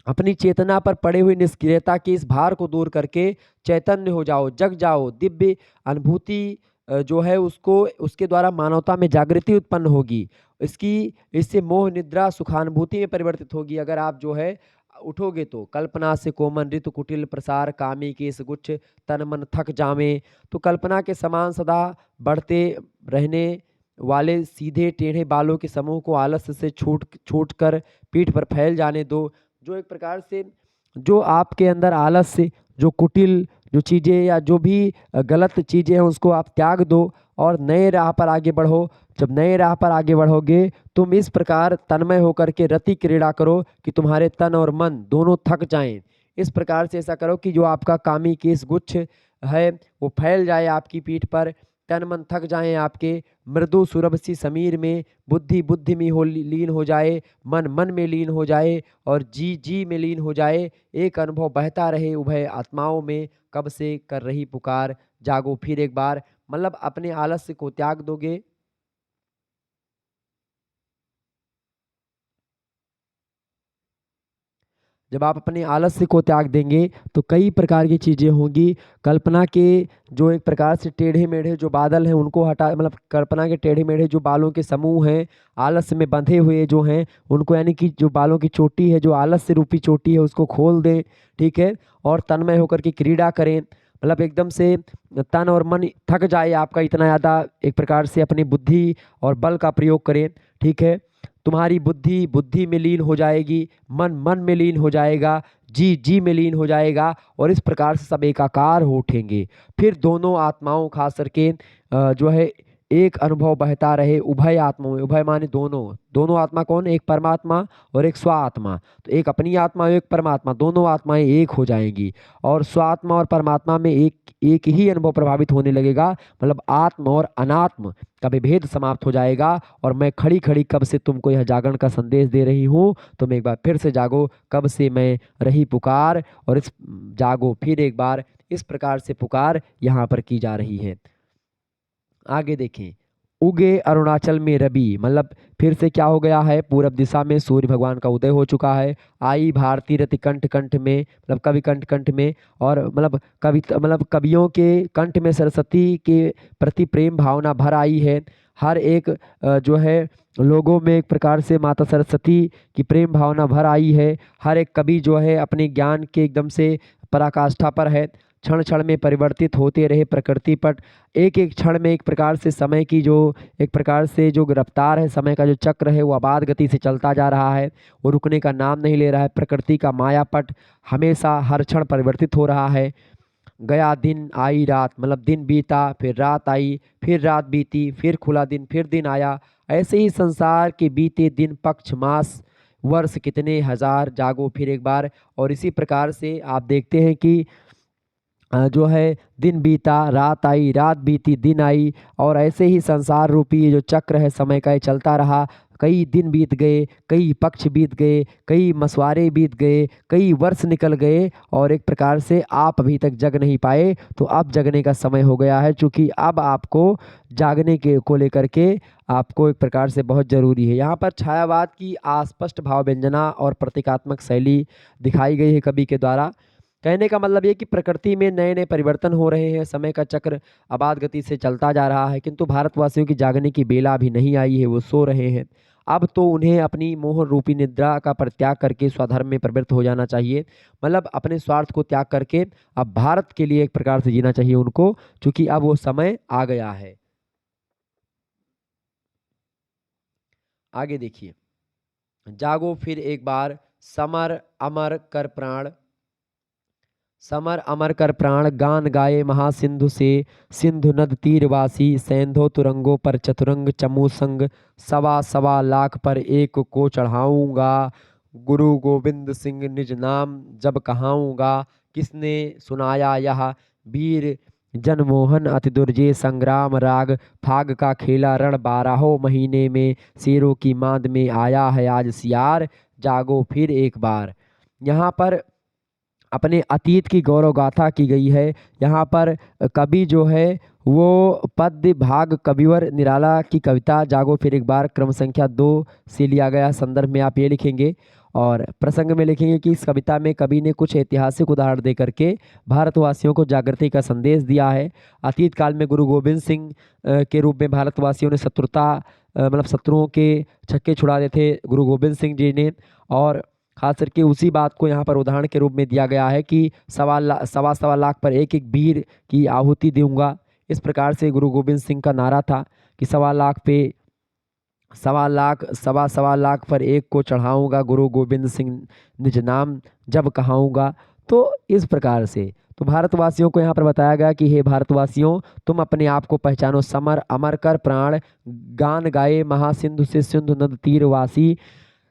अपनी चेतना पर पड़े हुए निष्क्रियता के इस भार को दूर करके चैतन्य हो जाओ, जग जाओ। दिव्य अनुभूति जो है उसको, उसके द्वारा मानवता में जागृति उत्पन्न होगी। इससे मोह निद्रा सुखानुभूति में परिवर्तित होगी। अगर आप जो है उठोगे तो कल्पना से कोमन ऋतु कुटिल प्रसार कामी केस गुच्छ तन मन थक जामे। तो कल्पना के समान सदा बढ़ते रहने वाले सीधे टेढ़े बालों के समूह को आलस्य से छूट कर पीठ पर फैल जाने दो। जो एक प्रकार से जो आपके अंदर आलस्य, जो कुटिल जो चीज़ें या जो भी गलत चीज़ें हैं उसको आप त्याग दो और नए राह पर आगे बढ़ो। जब नए राह पर आगे बढ़ोगे तुम इस प्रकार तन्मय होकर के रति क्रीड़ा करो कि तुम्हारे तन और मन दोनों थक जाएं। इस प्रकार से ऐसा करो कि जो आपका कामी केस गुच्छ है वो फैल जाए आपकी पीठ पर, तन मन थक जाएं आपके, मृदु सुरभ सी समीर में बुद्धि बुद्धि में हो लीन हो जाए, मन मन में लीन हो जाए और जी जी में लीन हो जाए। एक अनुभव बहता रहे उभय आत्माओं में, कब से कर रही पुकार जागो फिर एक बार। मतलब अपने आलस्य को त्याग दोगे, जब आप अपने आलस्य को त्याग देंगे तो कई प्रकार की चीज़ें होंगी। कल्पना के जो एक प्रकार से टेढ़े मेढ़े जो बादल हैं उनको हटा, मतलब कल्पना के टेढ़े मेढ़े जो बालों के समूह हैं आलस्य में बंधे हुए जो हैं उनको, यानी कि जो बालों की चोटी है, जो आलस्य रूपी चोटी है, उसको खोल दें, ठीक है, और तन्मय होकर के क्रीड़ा करें। मतलब एकदम से तन और मन थक जाए आपका इतना ज़्यादा, एक प्रकार से अपनी बुद्धि और बल का प्रयोग करें, ठीक है। तुम्हारी बुद्धि बुद्धि में लीन हो जाएगी, मन मन में लीन हो जाएगा, जी जी में लीन हो जाएगा और इस प्रकार से सब एकाकार हो उठेंगे। फिर दोनों आत्माओं खास करके जो है एक अनुभव बहता रहे उभय आत्माओं में। उभय माने दोनों, दोनों आत्मा कौन, एक परमात्मा और एक स्वात्मा। तो एक अपनी आत्मा और एक परमात्मा, दोनों आत्माएं एक हो जाएंगी और स्वात्मा और परमात्मा में एक एक ही अनुभव प्रभावित होने लगेगा। मतलब आत्म और अनात्म का विभेद समाप्त हो जाएगा। और मैं खड़ी खड़ी कब से तुमको यह जागरण का संदेश दे रही हूँ, तुम एक बार फिर से जागो, कब से मैं रही पुकार, और इस जागो फिर एक बार, इस प्रकार से पुकार यहाँ पर की जा रही है। आगे देखें, उगे अरुणाचल में रवि, मतलब फिर से क्या हो गया है, पूरब दिशा में सूर्य भगवान का उदय हो चुका है। आई भारती रति कंठ कंठ में, मतलब कवि कंठ कंठ में, और मतलब कविता मतलब कवियों के कंठ में सरस्वती के प्रति प्रेम भावना भर आई है। हर एक जो है लोगों में एक प्रकार से माता सरस्वती की प्रेम भावना भर आई है। हर एक कवि जो है अपने ज्ञान के एकदम से पराकाष्ठा पर है। क्षण क्षण में परिवर्तित होते रहे प्रकृति पट, एक एक क्षण में एक प्रकार से समय की जो एक प्रकार से जो रफ्तार है, समय का जो चक्र है वो अबाध गति से चलता जा रहा है, वो रुकने का नाम नहीं ले रहा है। प्रकृति का मायापट हमेशा हर क्षण परिवर्तित हो रहा है। गया दिन आई रात, मतलब दिन बीता फिर रात आई, फिर रात बीती फिर खुला दिन, फिर दिन आया। ऐसे ही संसार के बीते दिन पक्ष मास वर्ष कितने हजार, जागो फिर एक बार। और इसी प्रकार से आप देखते हैं कि जो है दिन बीता रात आई, रात बीती दिन आई, और ऐसे ही संसार रूपी ये जो चक्र है समय का, ये चलता रहा। कई दिन बीत गए, कई पक्ष बीत गए, कई मसवारे बीत गए, कई वर्ष निकल गए, और एक प्रकार से आप अभी तक जग नहीं पाए। तो अब जगने का समय हो गया है, क्योंकि अब आपको जागने के को लेकर के आपको एक प्रकार से बहुत जरूरी है। यहाँ पर छायावाद की अस्पष्ट भाव व्यंजना और प्रतीकात्मक शैली दिखाई गई है कवि के द्वारा। कहने का मतलब ये कि प्रकृति में नए नए परिवर्तन हो रहे हैं, समय का चक्र अबाध गति से चलता जा रहा है, किंतु भारतवासियों की जागने की बेला अभी नहीं आई है, वो सो रहे हैं। अब तो उन्हें अपनी मोह रूपी निद्रा का परित्याग करके स्वधर्म में प्रवृत्त हो जाना चाहिए, मतलब अपने स्वार्थ को त्याग करके अब भारत के लिए एक प्रकार से जीना चाहिए उनको, क्योंकि अब वो समय आ गया है। आगे देखिए, जागो फिर एक बार, समर अमर कर प्राण, समर अमर कर प्राण गान गाए महासिंधु से, सिंधु नद तीरवासी सैंधो तुरंगों पर चतुरंग चमू संग, सवा सवा लाख पर एक को चढ़ाऊंगा, गुरु गोविंद सिंह निज नाम जब कहाऊंगा। किसने सुनाया यह वीर जनमोहन अति दुर्जय संग्राम राग, फाग का खेला रण बारहों महीने में, शेरों की मांद में आया है आज सियार, जागो फिर एक बार। यहाँ पर अपने अतीत की गौरव गाथा की गई है। यहाँ पर कवि जो है वो पद्य भाग कविवर निराला की कविता जागो फिर एक बार क्रम संख्या 2 से लिया गया। संदर्भ में आप ये लिखेंगे और प्रसंग में लिखेंगे कि इस कविता में कवि ने कुछ ऐतिहासिक उदाहरण दे करके भारतवासियों को जागृति का संदेश दिया है। अतीत काल में गुरु गोविंद सिंह के रूप में भारतवासियों ने शत्रुता मतलब शत्रुओं के छक्के छुड़ा थे गुरु गोविंद सिंह जी ने, और खास करके उसी बात को यहाँ पर उदाहरण के रूप में दिया गया है कि सवा सवा लाख पर एक एक वीर की आहुति दूंगा। इस प्रकार से गुरु गोविंद सिंह का नारा था कि सवा लाख पे सवा लाख सवा सवा लाख पर एक को चढ़ाऊंगा, गुरु गोविंद सिंह निज नाम जब कहाऊंगा। तो इस प्रकार से तो भारतवासियों को यहाँ पर बताया गया कि हे भारतवासियों, तुम अपने आप को पहचानो, समर अमर कर प्राण गान गाए महासिंधु से सिंधु नद तीरवासी।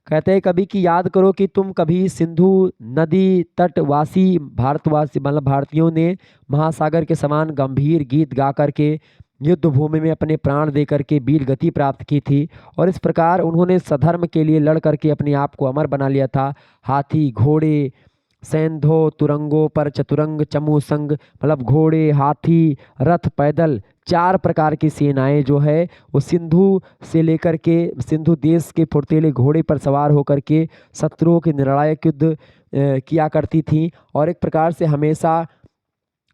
कहते हैं कभी कि याद करो कि तुम कभी सिंधु नदी तटवासी भारतवासी मतलब भारतीयों ने महासागर के समान गंभीर गीत गा करके युद्ध भूमि में अपने प्राण दे करके वीर गति प्राप्त की थी, और इस प्रकार उन्होंने सधर्म के लिए लड़ करके अपने आप को अमर बना लिया था। हाथी घोड़े सैंधो तुरंगों पर चतुरंग चमू संग, मतलब घोड़े हाथी रथ पैदल 4 प्रकार की सेनाएं जो है वो सिंधु से लेकर के सिंधु देश के फुर्तीले घोड़े पर सवार होकर के शत्रुओं के निर्णायक युद्ध किया करती थी, और एक प्रकार से हमेशा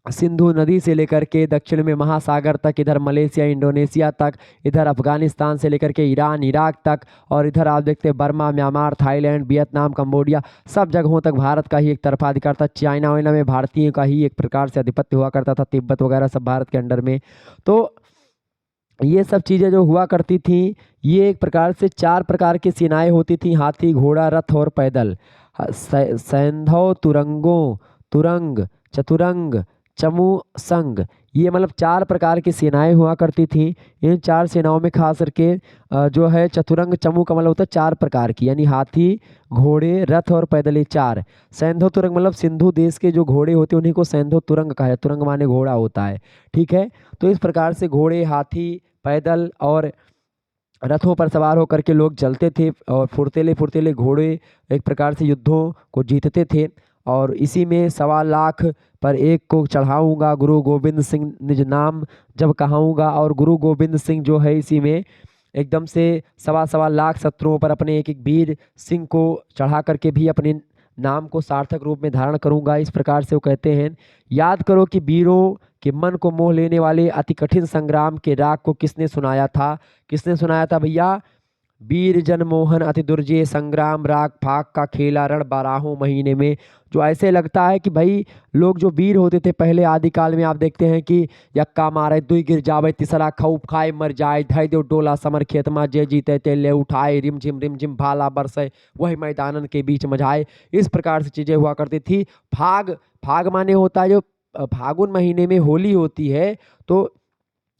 सिंधु नदी से लेकर के दक्षिण में महासागर तक, इधर मलेशिया इंडोनेशिया तक, इधर अफगानिस्तान से लेकर के ईरान इराक तक, और इधर आप देखते हैं Burma Myanmar Thailand Vietnam Cambodia, सब जगहों तक भारत का ही एक तरफा अधिकार था। चाइना वाइना में भारतीय का ही एक प्रकार से आधिपत्य हुआ करता था, तिब्बत वगैरह सब भारत के अंडर में। तो ये सब चीज़ें जो हुआ करती थी, ये एक प्रकार से 4 प्रकार की सेनाएं होती थी, हाथी घोड़ा रथ और पैदल। सैंधव तुरंगों तुरंग चतुरंग चमू संग, ये मतलब 4 प्रकार की सेनाएं हुआ करती थी। इन 4 सेनाओं में खास करके जो है चतुरंग चमू का मतलब होता है 4 प्रकार की, यानी हाथी घोड़े रथ और पैदल, ये 4। सैंधव तुरंग मतलब सिंधु देश के जो घोड़े होते हैं उन्हीं को सैंधव तुरंग कहा है, तुरंग माने घोड़ा होता है, ठीक है। तो इस प्रकार से घोड़े हाथी पैदल और रथों पर सवार होकर के लोग चलते थे, और फुर्तीले फुर्तीले घोड़े एक प्रकार से युद्धों को जीतते थे। और इसी में 1.25 लाख पर एक को चढ़ाऊँगा, गुरु गोविंद सिंह निज नाम जब कहाऊँगा। और गुरु गोविंद सिंह जो है इसी में एकदम से 1.25 लाख शत्रुओं पर अपने एक एक वीर सिंह को चढ़ा करके भी अपने नाम को सार्थक रूप में धारण करूंगा। इस प्रकार से वो कहते हैं, याद करो कि वीरों के मन को मोह लेने वाले अति कठिन संग्राम के राग को किसने सुनाया था। किसने सुनाया था भैया? वीर जनमोहन अति दुर्जय संग्राम राग फाग का खेला रण 12 महीने में। जो ऐसे लगता है कि भाई लोग जो वीर होते थे पहले आदिकाल में, आप देखते हैं कि यक्का मारे दुई गिर जावे तीसरा खौफ खाए मर जाए धय देव डोला समर खेत में जे जीते ते ले उठाए रिम झिम भाला बरसे वही मैदानन के बीच मझाए। इस प्रकार से चीजें हुआ करती थी। फाग, फाग माने होता है जो फागुन महीने में होली होती है। तो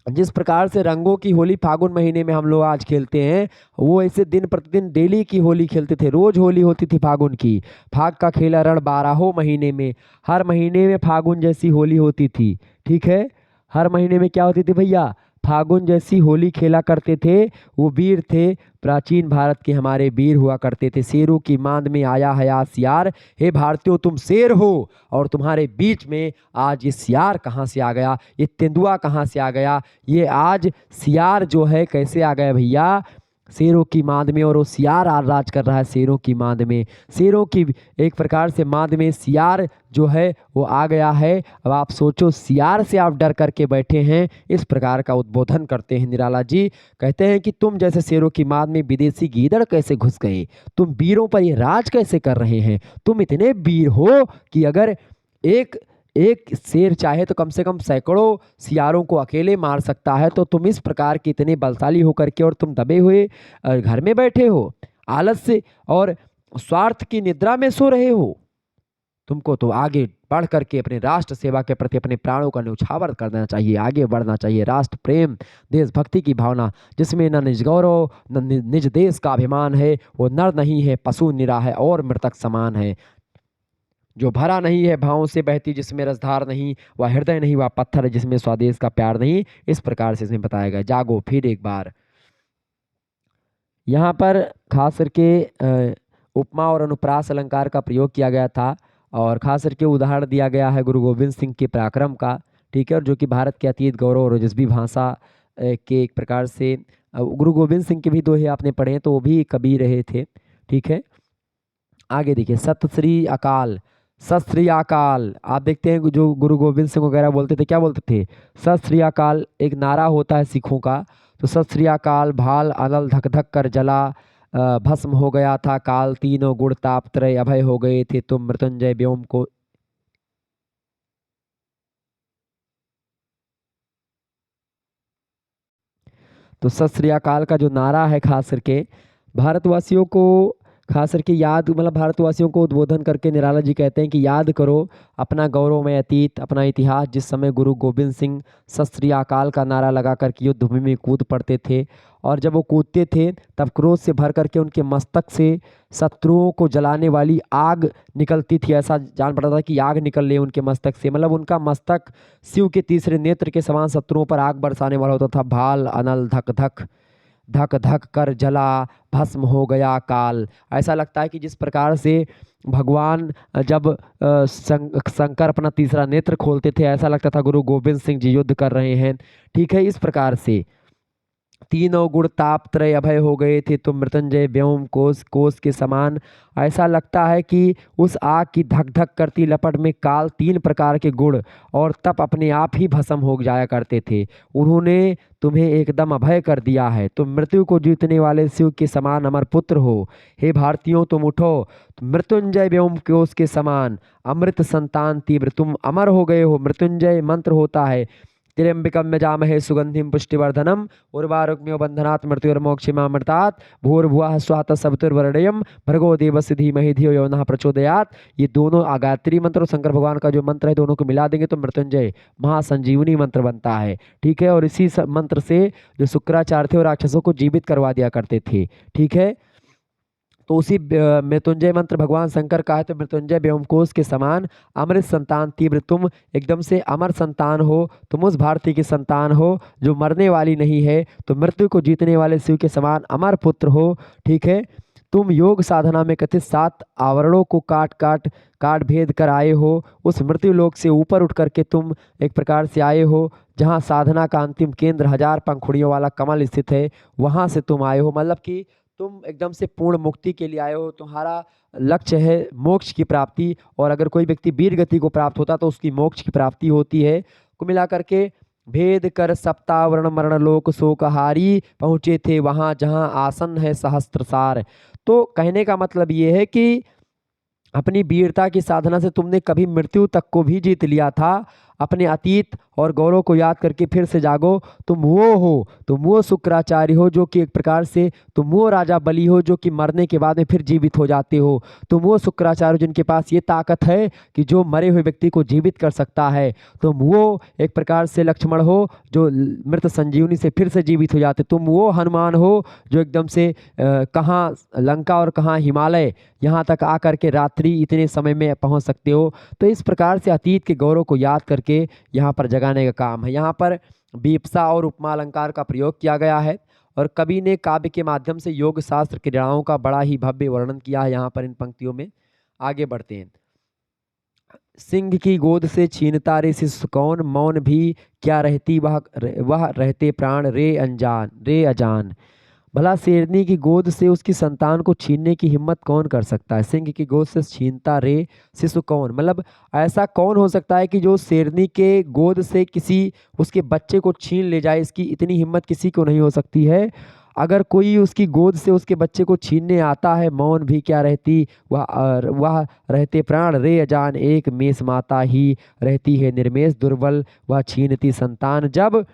जिस प्रकार से रंगों की होली फागुन महीने में हम लोग आज खेलते हैं, वो ऐसे दिन प्रतिदिन डेली की होली खेलते थे, रोज होली होती थी फागुन की। फाग का खेला रण 12 महीने में, हर महीने में फागुन जैसी होली होती थी। ठीक है, हर महीने में क्या होती थी भैया? फागुन जैसी होली खेला करते थे। वो वीर थे, प्राचीन भारत के हमारे वीर हुआ करते थे। शेरों की मांद में आया है आज सियार, हे भारतीयों तुम शेर हो और तुम्हारे बीच में आज ये सियार कहाँ से आ गया, ये तेंदुआ कहाँ से आ गया, ये आज सियार जो है कैसे आ गया भैया? शेरों की मांद में। और वो सियार आज राज कर रहा है शेरों की मांद में। शेरों की एक प्रकार से मांद में सियार जो है वो आ गया है। अब आप सोचो, सियार से आप डर करके बैठे हैं। इस प्रकार का उद्बोधन करते हैं निराला जी। कहते हैं कि तुम जैसे शेरों की मांद में विदेशी गीदड़ कैसे घुस गए, तुम वीरों पर ये राज कैसे कर रहे हैं। तुम इतने वीर हो कि अगर एक एक शेर चाहे तो कम से कम सैकड़ों सियारों को अकेले मार सकता है। तो तुम इस प्रकार के इतने बलशाली होकर के और तुम दबे हुए घर में बैठे हो, आलस्य और स्वार्थ की निद्रा में सो रहे हो। तुमको तो आगे बढ़ करके अपने राष्ट्र सेवा के प्रति अपने प्राणों का न्यौछावर कर देना चाहिए, आगे बढ़ना चाहिए। राष्ट्र प्रेम, देशभक्ति की भावना जिसमें न निज गौरव न निज देश का अभिमान है, वो नर नहीं है, पशु निरा है और मृतक समान है। जो भरा नहीं है भावों से बहती, जिसमें रसधार नहीं, वह हृदय नहीं, वह पत्थर है जिसमें स्वदेश का प्यार नहीं। इस प्रकार से इसमें बताया गया। जागो फिर एक बार। यहाँ पर खास करके उपमा और अनुप्रास अलंकार का प्रयोग किया गया था और खास करके उदाहरण दिया गया है गुरु गोविंद सिंह के पराक्रम का। ठीक है, और जो कि भारत के अतीत गौरव और ओजस्वी भाषा के एक प्रकार से गुरु गोविंद सिंह के भी दोहे आपने पढ़े हैं, तो वो भी कवि रहे थे। ठीक है, आगे देखिए, सत श्री अकाल। सत श्री अकाल आप देखते हैं जो गुरु गोविंद सिंह वगैरह बोलते थे, क्या बोलते थे? सत श्री अकाल एक नारा होता है सिखों का। तो सत श्री अकाल भाल अनल धक धक कर जला, भस्म हो गया था काल, तीनों गुण ताप त्रय अभय हो गए थे तुम मृत्युंजय व्योम को। तो सत श्री अकाल का जो नारा है खास करके भारतवासियों को खास करके याद, मतलब भारतवासियों को उद्बोधन करके निराला जी कहते हैं कि याद करो अपना गौरवमय अतीत, अपना इतिहास, जिस समय गुरु गोविंद सिंह सत श्री अकाल का नारा लगा करके युद्ध भूमि में कूद पड़ते थे। और जब वो कूदते थे तब क्रोध से भर करके उनके मस्तक से शत्रुओं को जलाने वाली आग निकलती थी। ऐसा जान पड़ता था कि आग निकल रही है उनके मस्तक से, मतलब उनका मस्तक शिव के तीसरे नेत्र के समान शत्रुओं पर आग बरसाने वाला होता था। भाल अनल धक धक धक धक कर जला, भस्म हो गया काल। ऐसा लगता है कि जिस प्रकार से भगवान जब शंकर अपना तीसरा नेत्र खोलते थे, ऐसा लगता था गुरु गोविंद सिंह जी युद्ध कर रहे हैं। ठीक है, इस प्रकार से तीनों गुण ताप त्रय अभय हो गए थे तुम मृत्युंजय व्योम कोस कोस के समान। ऐसा लगता है कि उस आग की धक धक करती लपट में काल 3 प्रकार के गुण और तप अपने आप ही भस्म हो जाया करते थे। उन्होंने तुम्हें एकदम अभय कर दिया है। तुम मृत्यु को जीतने वाले शिव के समान अमर पुत्र हो। हे भारतीयों तुम उठो, मृत्युंजय व्योम कोस के समान अमृत संतान तीव्र, तुम अमर हो गए हो। मृत्युंजय मंत्र होता है त्र्यंबकम यजामहे सुगंधिम पुष्टिवर्धनम उर्वारुकमिव बंधनात् मृत्युर्मोक्षमामृतात् भूर्भुवः स्वः तत्सवितुर्वरेण्यं भर्गो देवस्य धीमहि धियो यो नः प्रचोदयात्। ये दोनों गायत्री मंत्र और शंकर भगवान का जो मंत्र है, दोनों को मिला देंगे तो मृत्युंजय महासंजीवनी मंत्र बनता है। ठीक है, और इसी मंत्र से जो शुक्राचार्य थे और राक्षसों को जीवित करवा दिया करते थे। ठीक है, तो उसी मृत्युंजय मंत्र भगवान शंकर का है। तो मृत्युंजय व्योमकोश के समान अमृत संतान तीव्र, तुम एकदम से अमर संतान हो। तुम उस भारती की संतान हो जो मरने वाली नहीं है। तो मृत्यु को जीतने वाले शिव के समान अमर पुत्र हो। ठीक है, तुम योग साधना में कथित 7 आवरणों को काट भेद कर आए हो। उस मृत्यु लोक से ऊपर उठ करके तुम एक प्रकार से आए हो, जहाँ साधना का अंतिम केंद्र 1000 पंखुड़ियों वाला कमल स्थित है, वहां से तुम आए हो। मतलब कि तुम एकदम से पूर्ण मुक्ति के लिए आए हो। तुम्हारा लक्ष्य है मोक्ष की प्राप्ति, और अगर कोई व्यक्ति वीर गति को प्राप्त होता तो उसकी मोक्ष की प्राप्ति होती है। कुल मिलाकर के भेद कर सप्तावरण मरण लोक शोकहारी पहुँचे थे वहाँ जहाँ आसन है सहस्त्रसार। तो कहने का मतलब ये है कि अपनी वीरता की साधना से तुमने कभी मृत्यु तक को भी जीत लिया था। अपने अतीत और गौरव को याद करके फिर से जागो। तुम वो शुक्राचार्य हो जो कि एक प्रकार से, तुम वो राजा बलि हो जो कि मरने के बाद में फिर जीवित हो जाते हो। तुम वो शुक्राचार्य जिनके पास ये ताकत है कि जो मरे हुए व्यक्ति को जीवित कर सकता है। तुम वो एक प्रकार से लक्ष्मण हो जो मृत संजीवनी से फिर से जीवित हो जाते। तुम वो हनुमान हो जो एकदम से कहाँ लंका और कहाँ हिमालय, यहाँ तक आकर के रात्रि इतने समय में पहुँच सकते हो। तो इस प्रकार से अतीत के गौरव को याद करके यहाँ पर जगाने का काम है। यहाँ पर विपसा और उपमा अलंकार का प्रयोग किया गया है, और कवि ने काव्य के माध्यम से योग शास्त्र क्रीड़ाओं का बड़ा ही भव्य वर्णन किया है। यहाँ पर इन पंक्तियों में आगे बढ़ते हैं। सिंह की गोद से छीनता रे शिशु कौन, मौन भी क्या रहती वह रहते प्राण रे अजान। भला शेरनी की गोद से उसकी संतान को छीनने की हिम्मत कौन कर सकता है। सिंह की गोद से छीनता रे शिशु कौन, मतलब ऐसा कौन हो सकता है कि जो शेरनी के गोद से किसी उसके बच्चे को छीन ले जाए। इसकी इतनी हिम्मत किसी को नहीं हो सकती है। अगर कोई उसकी गोद से उसके बच्चे को छीनने आता है, मौन भी क्या रहती वह रहते प्राण रे अजान। एक मेष माता ही रहती है निर्मेष दुर्बल, वह छीनती संतान जब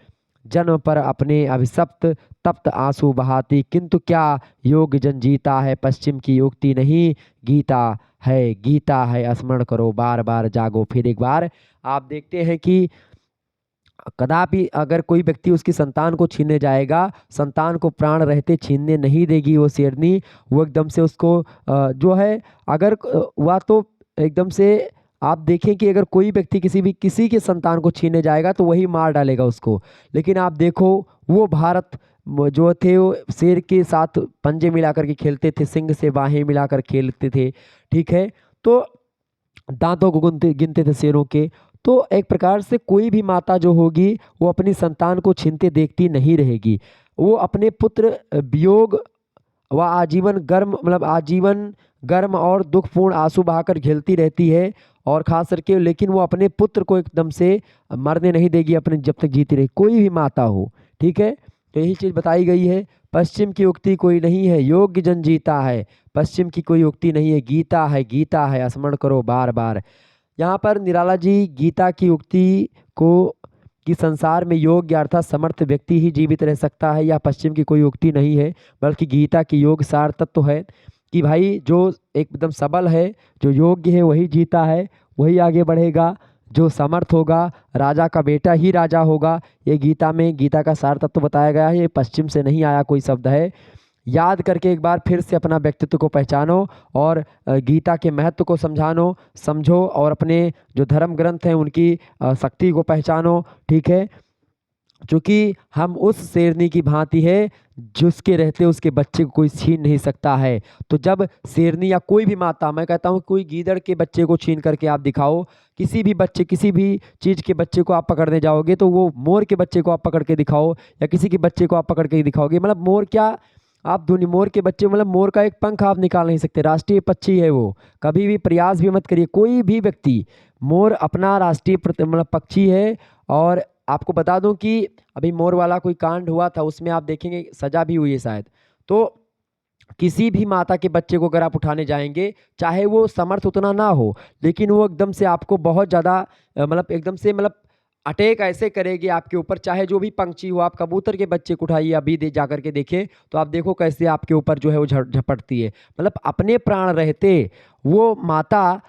जन्म पर अपने अभिशप्त तप्त आंसू बहाती। किंतु क्या योग जन जीता है, पश्चिम की युक्ति नहीं गीता है स्मरण करो बार बार जागो। फिर एक बार आप देखते हैं कि कदापि अगर कोई व्यक्ति उसकी संतान को छीनने जाएगा, संतान को प्राण रहते छीनने नहीं देगी वो शेरनी। वो एकदम से उसको जो है, अगर वह तो एकदम से आप देखें कि अगर कोई व्यक्ति किसी के संतान को छीनने जाएगा तो वही मार डालेगा उसको। लेकिन आप देखो वो भारत जो थे वो शेर के साथ पंजे मिलाकर के खेलते थे, सिंह से बाहें मिलाकर खेलते थे, ठीक है। तो दांतों को गिनते गिनते थे शेरों के। तो एक प्रकार से कोई भी माता जो होगी वो अपनी संतान को छीनते देखती नहीं रहेगी। वो अपने पुत्र वियोग व आजीवन गर्म और दुखपूर्ण आंसू बहाकर झेलती रहती है, और खास करके लेकिन वो अपने पुत्र को एकदम से मरने नहीं देगी अपने जब तक जीती रही, कोई भी माता हो, ठीक है। तो यही चीज बताई गई है। पश्चिम की उक्ति कोई नहीं है, योग्य जन जीता है। पश्चिम की कोई उक्ति नहीं है, गीता है स्मरण करो बार बार। यहाँ पर निराला जी गीता की उक्ति को कि संसार में योग्य अर्थात समर्थ व्यक्ति ही जीवित रह सकता है, यह पश्चिम की कोई उक्ति नहीं है, बल्कि गीता की योग सार तत्व है कि भाई जो एकदम सबल है, जो योग्य है वही जीता है, वही आगे बढ़ेगा। जो समर्थ होगा, राजा का बेटा ही राजा होगा। ये गीता का सार तत्व बताया गया है, ये पश्चिम से नहीं आया कोई शब्द है। याद करके एक बार फिर से अपना व्यक्तित्व को पहचानो और गीता के महत्व को समझो, और अपने जो धर्म ग्रंथ हैं उनकी शक्ति को पहचानो, ठीक है। क्योंकि हम उस शेरनी की भांति है जिसके रहते उसके बच्चे को कोई छीन नहीं सकता है। तो जब शेरनी या कोई भी माता, मैं कहता हूँ कोई गीदड़ के बच्चे को छीन करके आप दिखाओ, किसी भी चीज़ के बच्चे को आप पकड़ने जाओगे तो वो मोर के बच्चे को आप पकड़ के दिखाओ या किसी के बच्चे को आप पकड़ के दिखाओगे, मतलब मोर क्या, आप दुनिया मोर के बच्चे, मतलब मोर का एक पंख आप निकाल नहीं सकते, राष्ट्रीय पक्षी है वो। कभी भी प्रयास भी मत करिए कोई भी व्यक्ति, मोर अपना राष्ट्रीय मतलब पक्षी है। और आपको बता दूं कि अभी मोर वाला कोई कांड हुआ था, उसमें आप देखेंगे सजा भी हुई है शायद। तो किसी भी माता के बच्चे को अगर आप उठाने जाएंगे, चाहे वो समर्थ उतना ना हो, लेकिन वो एकदम से आपको बहुत ज़्यादा मतलब एकदम से मतलब अटैक ऐसे करेगी आपके ऊपर, चाहे जो भी पंछी हो। आप कबूतर के बच्चे को उठाइए अभी जा करके देखें तो आप देखो कैसे आपके ऊपर जो है वो झपटती है। मतलब अपने प्राण रहते वो माता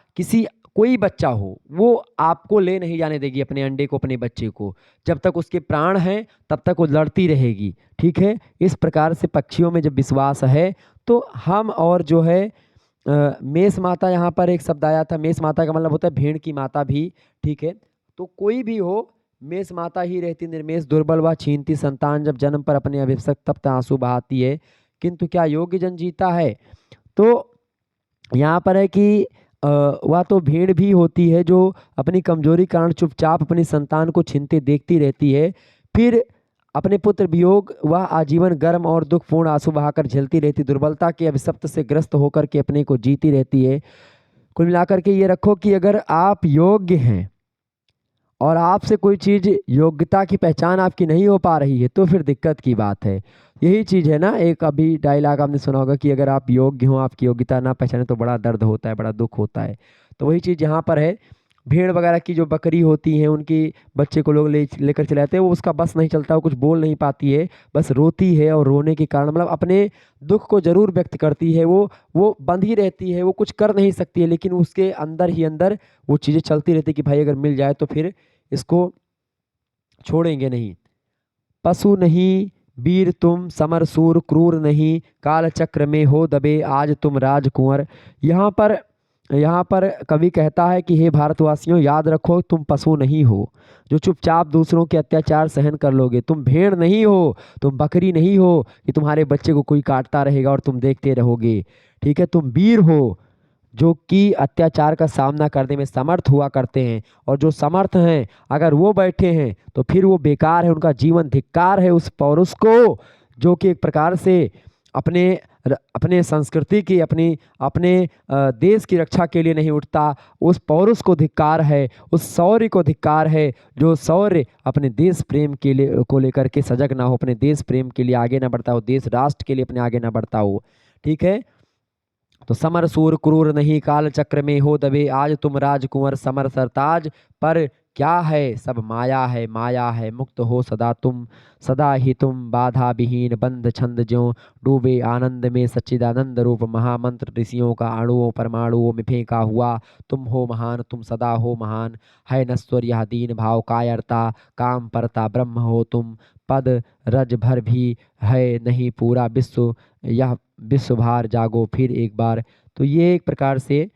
कोई बच्चा हो वो आपको ले नहीं जाने देगी, अपने अंडे को, अपने बच्चे को। जब तक उसके प्राण हैं तब तक वो लड़ती रहेगी, ठीक है। इस प्रकार से पक्षियों में जब विश्वास है तो हम, और जो है मेष माता, यहाँ पर एक शब्द आया था, मेष माता का मतलब होता है भेड़ की माता भी, ठीक है। तो कोई भी हो, मेष माता ही रहती निर्मेष दुर्बल, व छीनती संतान जब जन्म पर अपने अभिषेक तप्त आंसू बहाती है। किंतु क्या योग्य जन जीता है। तो यहाँ पर है कि वह तो भेड़ भी होती है जो अपनी कमजोरी के कारण चुपचाप अपनी संतान को छीनते देखती रहती है, फिर अपने पुत्र वियोग वह आजीवन गर्म और दुखपूर्ण आंसू बहाकर झेलती रहती, दुर्बलता के अभिशप्त से ग्रस्त होकर के अपने को जीती रहती है। कुल मिलाकर के ये रखो कि अगर आप योग्य हैं और आपसे कोई चीज़ योग्यता की पहचान आपकी नहीं हो पा रही है तो फिर दिक्कत की बात है। यही चीज़ है ना, एक अभी डायलॉग आपने सुना होगा कि अगर आप योग्य हो, आपकी योग्यता ना पहचाने तो बड़ा दर्द होता है, बड़ा दुख होता है। तो वही चीज़ यहाँ पर है। भेड़ वगैरह की जो बकरी होती हैं उनकी बच्चे को लोग लेकर चले जाते हैं, वो उसका बस नहीं चलता, वो कुछ बोल नहीं पाती है, बस रोती है और रोने के कारण मतलब अपने दुख को ज़रूर व्यक्त करती है। वो बंधी रहती है, वो कुछ कर नहीं सकती है, लेकिन उसके अंदर ही अंदर वो चीज़ें चलती रहती कि भाई अगर मिल जाए तो फिर इसको छोड़ेंगे नहीं। पशु नहीं वीर तुम, समर सूर क्रूर नहीं, काल चक्र में हो दबे आज तुम राजकुंवर। यहाँ पर कवि कहता है कि हे भारतवासियों, याद रखो तुम पशु नहीं हो जो चुपचाप दूसरों के अत्याचार सहन कर लोगे। तुम भेड़ नहीं हो, तुम बकरी नहीं हो कि तुम्हारे बच्चे को कोई काटता रहेगा और तुम देखते रहोगे। ठीक है, तुम वीर हो जो कि अत्याचार का सामना करने में समर्थ हुआ करते हैं, और जो समर्थ हैं अगर वो बैठे हैं तो फिर वो बेकार है, उनका जीवन धिक्कार है उस पौरुष को जो कि एक प्रकार से अपने संस्कृति की अपने देश की रक्षा के लिए नहीं उठता। उस पौरुष को धिक्कार है, उस शौर्य को धिक्कार है जो शौर्य अपने देश प्रेम के लिए को लेकर के सजग ना हो, अपने देश प्रेम के लिए आगे ना बढ़ता हो, देश राष्ट्र के लिए अपने आगे ना बढ़ता हो। ठीक है, तो समर सूर क्रूर नहीं, काल चक्र में हो दबे आज तुम राजकुंवर समर सरताज। पर क्या है सब माया है मुक्त हो सदा तुम, सदा ही तुम बाधा विहीन बंध छंद ज्यों डूबे आनंद में सच्चिदानंद रूप महामंत्र ऋषियों का अणुओं परमाणुओं में फेंका हुआ। तुम हो महान, तुम सदा हो महान, है नश्वर यह दीन भाव कायरता, काम परता ब्रह्म हो तुम, पद रज भर भी है नहीं पूरा विश्व, यह विश्व भार जागो फिर एक बार। तो ये एक प्रकार से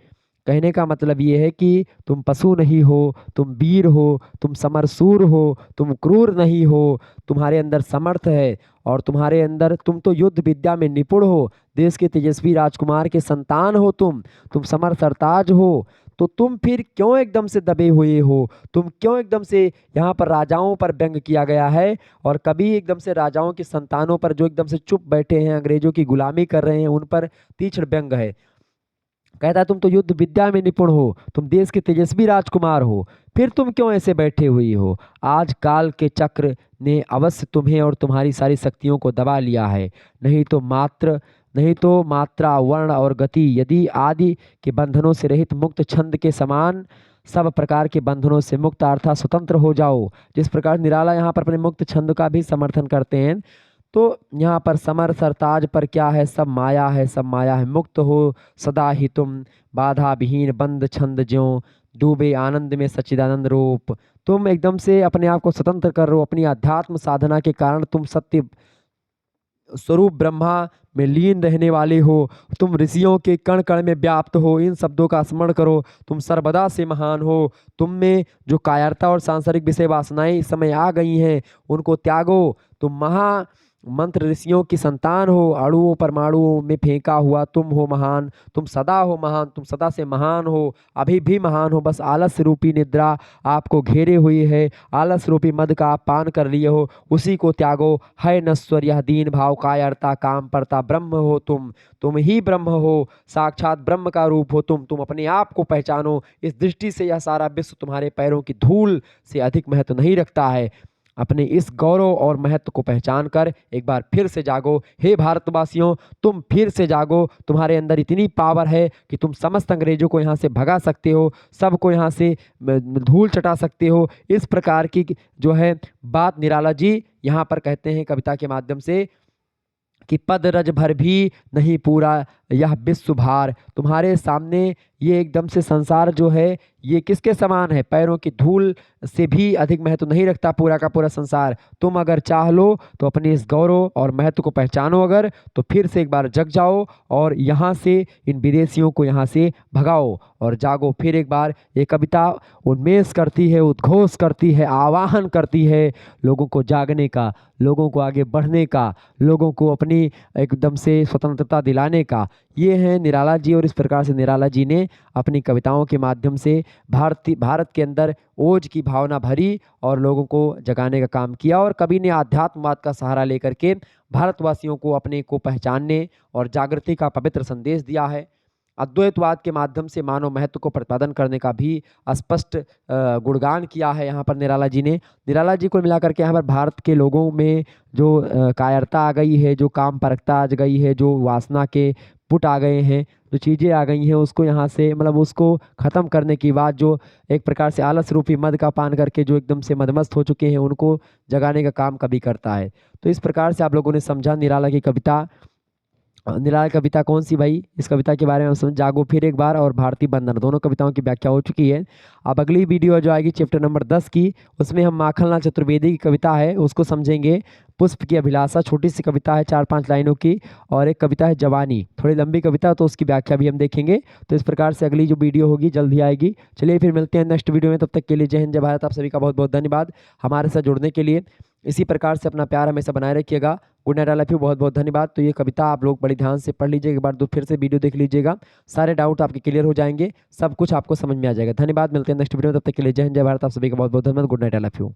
कहने का मतलब ये है कि तुम पशु नहीं हो, तुम वीर हो, तुम समरसूर हो, तुम क्रूर नहीं हो, तुम्हारे अंदर समर्थ है और तुम्हारे अंदर तुम तो युद्ध विद्या में निपुण हो, देश के तेजस्वी राजकुमार के संतान हो, तुम समर सरताज हो। तो तुम फिर क्यों एकदम से दबे हुए हो, तुम क्यों एकदम से, यहाँ पर राजाओं पर व्यंग किया गया है और कभी एकदम से राजाओं की संतानों पर जो एकदम से चुप बैठे हैं, अंग्रेजों की गुलामी कर रहे हैं, उन पर तीक्ष्ण व्यंग है। कहता है तुम तो युद्ध विद्या में निपुण हो, तुम देश के तेजस्वी राजकुमार हो, फिर तुम क्यों ऐसे बैठे हुई हो। आज काल के चक्र ने अवश्य तुम्हें और तुम्हारी सारी शक्तियों को दबा लिया है, नहीं तो मात्रा वर्ण और गति यदि आदि के बंधनों से रहित मुक्त छंद के समान सब प्रकार के बंधनों से मुक्त अर्थात स्वतंत्र हो जाओ। जिस प्रकार निराला यहाँ पर अपने मुक्त छंद का भी समर्थन करते हैं, तो यहाँ पर समर सरताज पर क्या है, सब माया है, सब माया है, मुक्त हो सदा ही तुम, बाधा विहीन बंद छंद ज्यों डूबे आनंद में सच्चिदानंद रूप। तुम एकदम से अपने आप को स्वतंत्र कर रहे हो, अपनी अध्यात्म साधना के कारण तुम सत्य स्वरूप ब्रह्मा में लीन रहने वाले हो, तुम ऋषियों के कण कण में व्याप्त हो, इन शब्दों का स्मरण करो, तुम सर्वदा से महान हो। तुम में जो कायरता और सांसारिक विषय वासनाएं इस समय आ गई हैं उनको त्यागो, तुम महा मंत्र ऋषियों की संतान हो, अणुओं परमाणुओं में फेंका हुआ तुम हो महान, तुम सदा हो महान, तुम सदा से महान हो, अभी भी महान हो। बस आलस रूपी निद्रा आपको घेरे हुई है, आलस रूपी मद का आप पान कर लिए हो, उसी को त्यागो। है नश्वर यह दीन भाव कायरता, काम परता ब्रह्म हो तुम ही ब्रह्म हो, साक्षात ब्रह्म का रूप हो तुम अपने आप को पहचानो। इस दृष्टि से यह सारा विश्व तुम्हारे पैरों की धूल से अधिक महत्व नहीं रखता है। अपने इस गौरव और महत्व को पहचान कर एक बार फिर से जागो। हे भारतवासियों, तुम फिर से जागो, तुम्हारे अंदर इतनी पावर है कि तुम समस्त अंग्रेजों को यहाँ से भगा सकते हो, सबको यहाँ से धूल चटा सकते हो। इस प्रकार की जो है बात निराला जी यहाँ पर कहते हैं कविता के माध्यम से कि पद रज भर भी नहीं पूरा यह विश्व भार। तुम्हारे सामने ये एकदम से संसार जो है ये किसके समान है, पैरों की धूल से भी अधिक महत्व नहीं रखता पूरा का पूरा संसार। तुम अगर चाह लो तो अपने इस गौरव और महत्व को पहचानो, अगर तो फिर से एक बार जग जाओ और यहाँ से इन विदेशियों को यहाँ से भगाओ और जागो। फिर एक बार ये कविता उन्मेष करती है, उद्घोष करती है, आवाहन करती है लोगों को जागने का, लोगों को आगे बढ़ने का, लोगों को अपनी एकदम से स्वतंत्रता दिलाने का। ये हैं निराला जी, और इस प्रकार से निराला जी ने अपनी कविताओं के माध्यम से भारत के अंदर ओज की भावना भरी और लोगों को जगाने का काम किया। और कवि ने आध्यात्मवाद का सहारा लेकर के भारतवासियों को अपने को पहचानने और जागृति का पवित्र संदेश दिया है। अद्वैतवाद के माध्यम से मानव महत्व को प्रतिपादन करने का भी स्पष्ट गुणगान किया है यहाँ पर निराला जी ने। निराला जी को मिलाकर के यहाँ पर भारत के लोगों में जो कायरता आ गई है, जो काम परकता आ गई है, जो वासना के पुट आ गए हैं, जो चीज़ें आ गई हैं, उसको यहाँ से मतलब उसको ख़त्म करने की बात, जो एक प्रकार से आलस रूपी मद का पान करके जो एकदम से मदमस्त हो चुके हैं, उनको जगाने का काम कवि करता है। तो इस प्रकार से आप लोगों ने समझा निराला की कविता। निराला कविता कौन सी भाई, इस कविता के बारे में हम समझ जागो फिर एक बार और भारतीय बंधन, दोनों कविताओं की व्याख्या हो चुकी है। अब अगली वीडियो जो आएगी चैप्टर नंबर 10 की, उसमें हम माखनलाल चतुर्वेदी की कविता है उसको समझेंगे। पुष्प की अभिलाषा छोटी सी कविता है 4-5 लाइनों की, और एक कविता है जवानी, थोड़ी लंबी कविता, तो उसकी व्याख्या भी हम देखेंगे। तो इस प्रकार से अगली जो वीडियो होगी जल्दी आएगी। चलिए फिर मिलते हैं नेक्स्ट वीडियो में, तब तक के लिए जय हिंद जय भारत। आप सभी का बहुत बहुत धन्यवाद हमारे साथ जुड़ने के लिए। इसी प्रकार से अपना प्यार हमेशा बनाए रखिएगा। Good night, I love you, बहुत बहुत धन्यवाद। तो ये कविता आप लोग बड़ी ध्यान से पढ़ लीजिएगा, एक बार फिर से वीडियो देख लीजिएगा, सारे डाउट आपके क्लियर हो जाएंगे, सब कुछ आपको समझ में आ जाएगा। धन्यवाद, मिलते हैं नेक्स्ट वीडियो में, तब तक के लिए जय हिंद जय भारत। आप सभी का बहुत बहुत धन्यवाद। Good night, I love you.